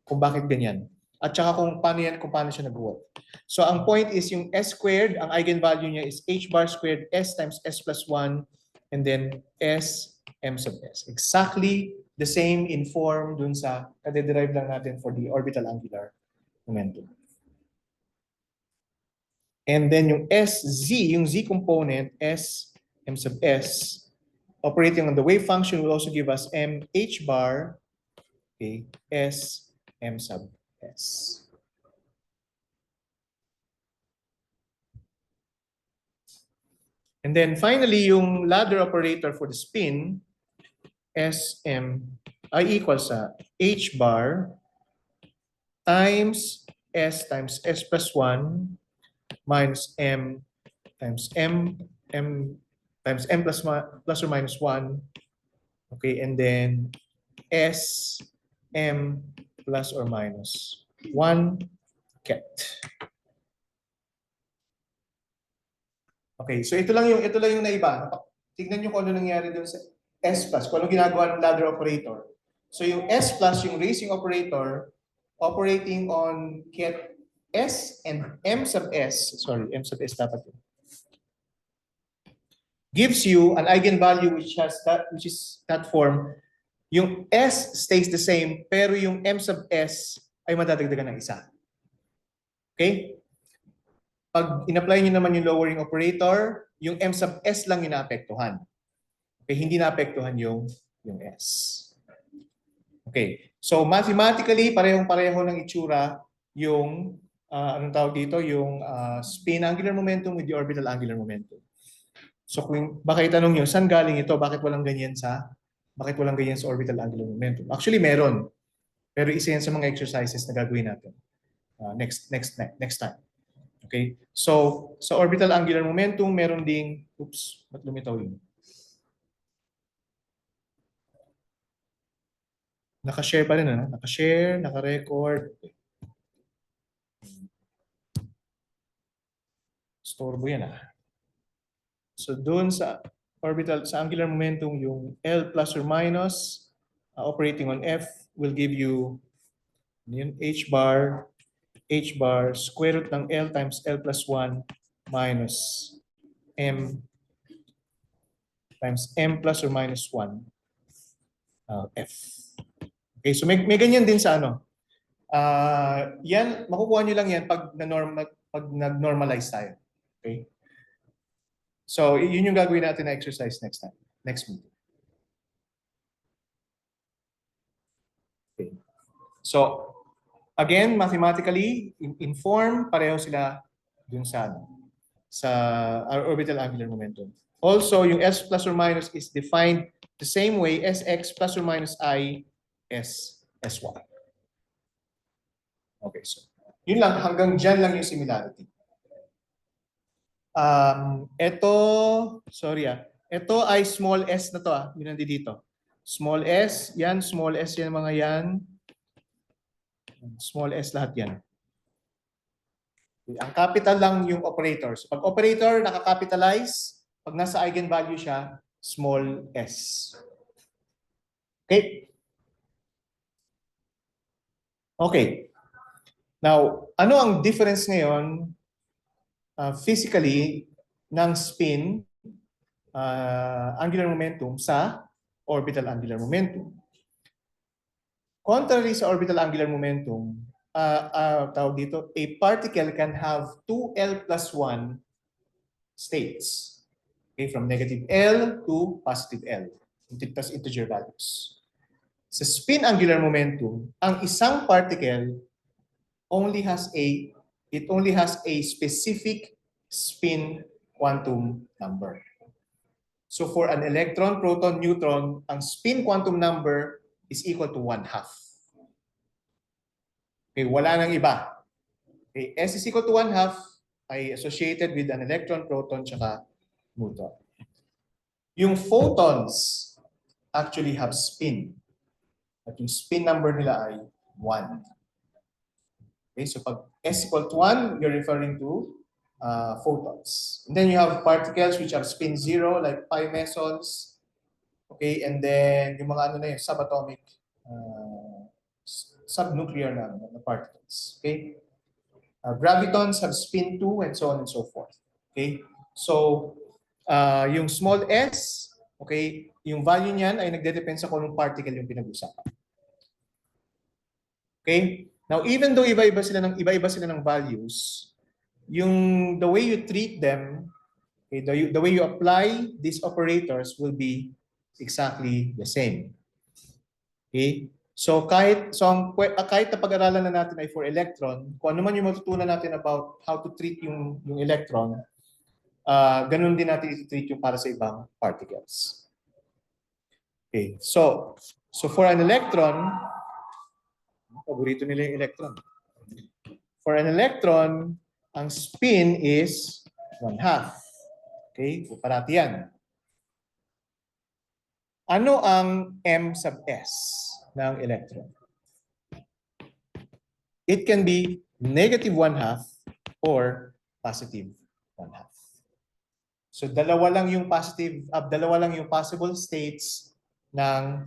kung bakit ganyan. At saka kung paano siya nag-work. So ang point is yung S squared, ang eigenvalue niya is H bar squared S times S plus 1 and then S M sub S. Exactly the same in form dun sa kade-derive lang natin for the orbital angular momentum. And then yung SZ, yung Z component, S M sub S, operating on the wave function will also give us M H bar, okay, S M sub S. And then finally, yung ladder operator for the spin, SM ay equals sa H bar times S plus 1 minus M times M times M plus or minus 1. Okay, and then S M plus or minus 1 kept. Okay, so ito lang yung naiba. Tignan niyo kung ano nangyari doon sa S plus, kung ano ginagawa ng ladder operator. So yung S plus, yung racing operator, operating on ket S and M sub S, sorry, M sub S dapat yun, gives you an eigenvalue which is that form. Yung S stays the same, pero yung M sub S ay madadagdagan ng isa. Okay? Pag in-apply nyo naman yung lowering operator, yung M sub S lang yung naapektuhan. Okay, hindi naapektuhan yung S. Okay, so mathematically, parehong-pareho ng itsura yung, anong tawag dito, yung spin angular momentum with the orbital angular momentum. So kung baka itanong nyo, saan galing ito? Bakit walang ganyan sa orbital angular momentum? Actually, meron. Pero isa yan sa mga exercises na gagawin natin next time. Okay? So, sa orbital angular momentum, meron ding, oops, ba't lumitaw yun? Naka-share pa rin, ano? Naka-share, naka-record. Storbo yan, So, doon sa orbital, sa angular momentum, yung L plus or minus operating on F will give you yun, H bar square root ng L times L plus 1 minus M times M plus or minus 1 F. Okay, so may ganyan din sa yan, makukuha nyo lang yan pag nag-normalize tayo. Okay? So, yun yung gagawin natin na exercise next meeting. Okay. So, again, mathematically, in form, pareho sila dun sa our orbital angular momentum. Also, yung S plus or minus is defined the same way, Sx plus or minus I, Sy. Okay, so yun lang, hanggang dyan lang yung similarity. Ito ay small s na to yun nandito dito. Small s yan mga yan. Small s lahat yan. Ang capital lang yung operator. So pag operator, nakakapitalize. Pag nasa eigenvalue siya, small s. Okay? Okay. Now, ano ang difference ngayon physically ng spin angular momentum sa orbital angular momentum? Contrary sa orbital angular momentum, tawag dito, a particle can have 2L plus 1 states. Okay, from negative L to positive L. Plus integer values. Sa spin angular momentum, ang isang particle it only has a specific spin quantum number. So for an electron, proton, neutron, ang spin quantum number is equal to 1/2. Okay, wala nang iba. Okay, S is equal to 1/2 ay associated with an electron, proton, tsaka neutron. Yung photons actually have spin. At yung spin number nila ay 1. Okay, so pag S equal to 1, you're referring to photons. And then you have particles which have spin 0, like pi mesons. Okay, and then yung mga ano na yun, subatomic, subnuclear na particles. Okay, gravitons have spin 2 and so on and so forth. Okay, so yung small s, okay, yung value niyan ay nagde-depend sa kung anong particle yung pinag-usapan. Okay? Now, even though iba-iba sila ng values, the way you treat them, okay, the way you apply these operators will be exactly the same. Okay? So kahit na pag-aralan na natin ay for electron, kung ano man yung matutunan natin about how to treat yung electron, ganun din natin i-treat yung para sa ibang particles. Okay. So for an electron, paborito nila yung electron. For an electron, ang spin is 1/2. Okay? So parati yan. Ano ang M sub S ng electron? It can be negative 1/2 or positive 1/2. So dalawa lang yung possible states ng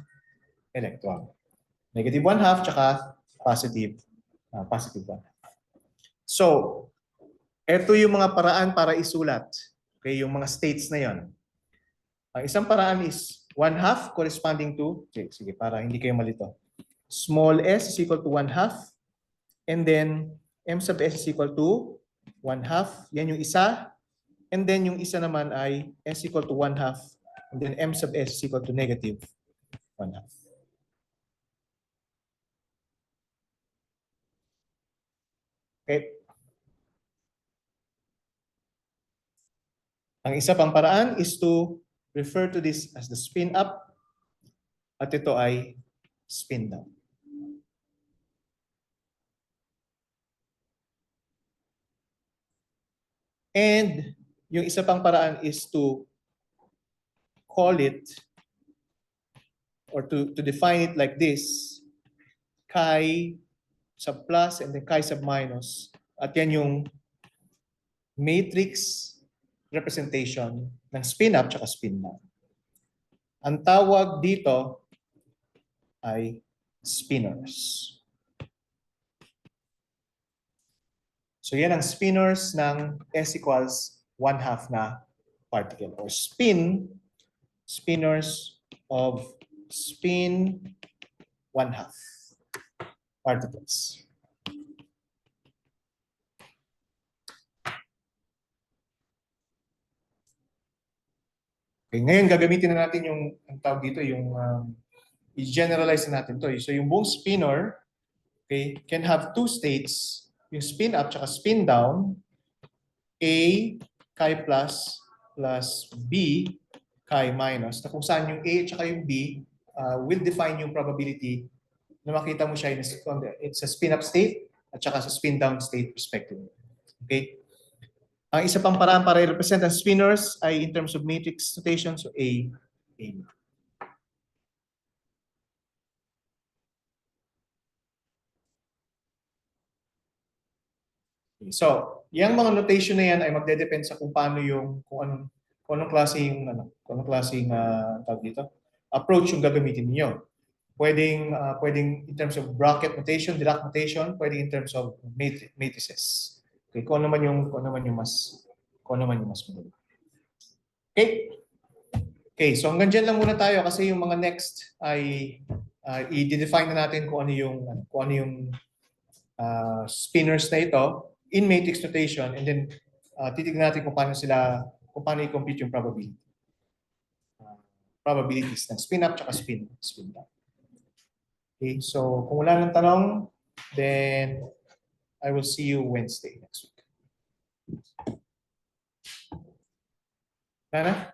electron. Negative 1/2 tsaka positive 1/2. So, ito yung mga paraan para isulat. Okay, yung mga states na yon. Ang isang paraan is 1/2 corresponding to, okay, sige, para hindi kayo malito. Small s is equal to 1/2 and then m sub s is equal to 1/2. Yan yung isa. And then yung isa naman ay s equal to 1/2 and then m sub s is equal to negative 1/2. Okay. Ang isa pang paraan is to refer to this as the spin up at ito ay spin down. And yung isa pang paraan is to call it or to define it like this, chi sub plus and then chi sub minus. At yan yung matrix representation ng spin up at spin down. Ang tawag dito ay spinors. So yan ang spinors ng S equals 1/2 na particle or spinors of spin 1/2 particles. Okay, ngayon gagamitin na natin yung ang tawag dito yung i-generalize na natin to. So yung buong spinor, okay, can have two states, yung spin up at spin down. A chi plus B chi minus. Na kung saan yung A at yung B will define yung probability na makita mo siya it's a spin up state at saka sa spin down state respectively. Okay? Ang isa pang paraan para i-represent ang spinors ay in terms of matrix notation, so A. So, yung mga notation na yan ay magde-depend sa kung paano yung kung anong klaseng kung anong klaseng tawag dito, approach yung gagamitin niyo. Pwedeng in terms of bracket notation, Dirac notation, pwedeng in terms of matrices. Okay, kung ano man yung mas maganda. Okay? Okay, so hanggang dyan lang muna tayo kasi yung mga next ay i-define na natin kung ano yung spinners na ito in matrix notation, and then titignan natin kung paano i-compute yung probabilities ng spin up at spin down. Okay, so kung wala nang tanong, then I will see you Wednesday next week. Nana?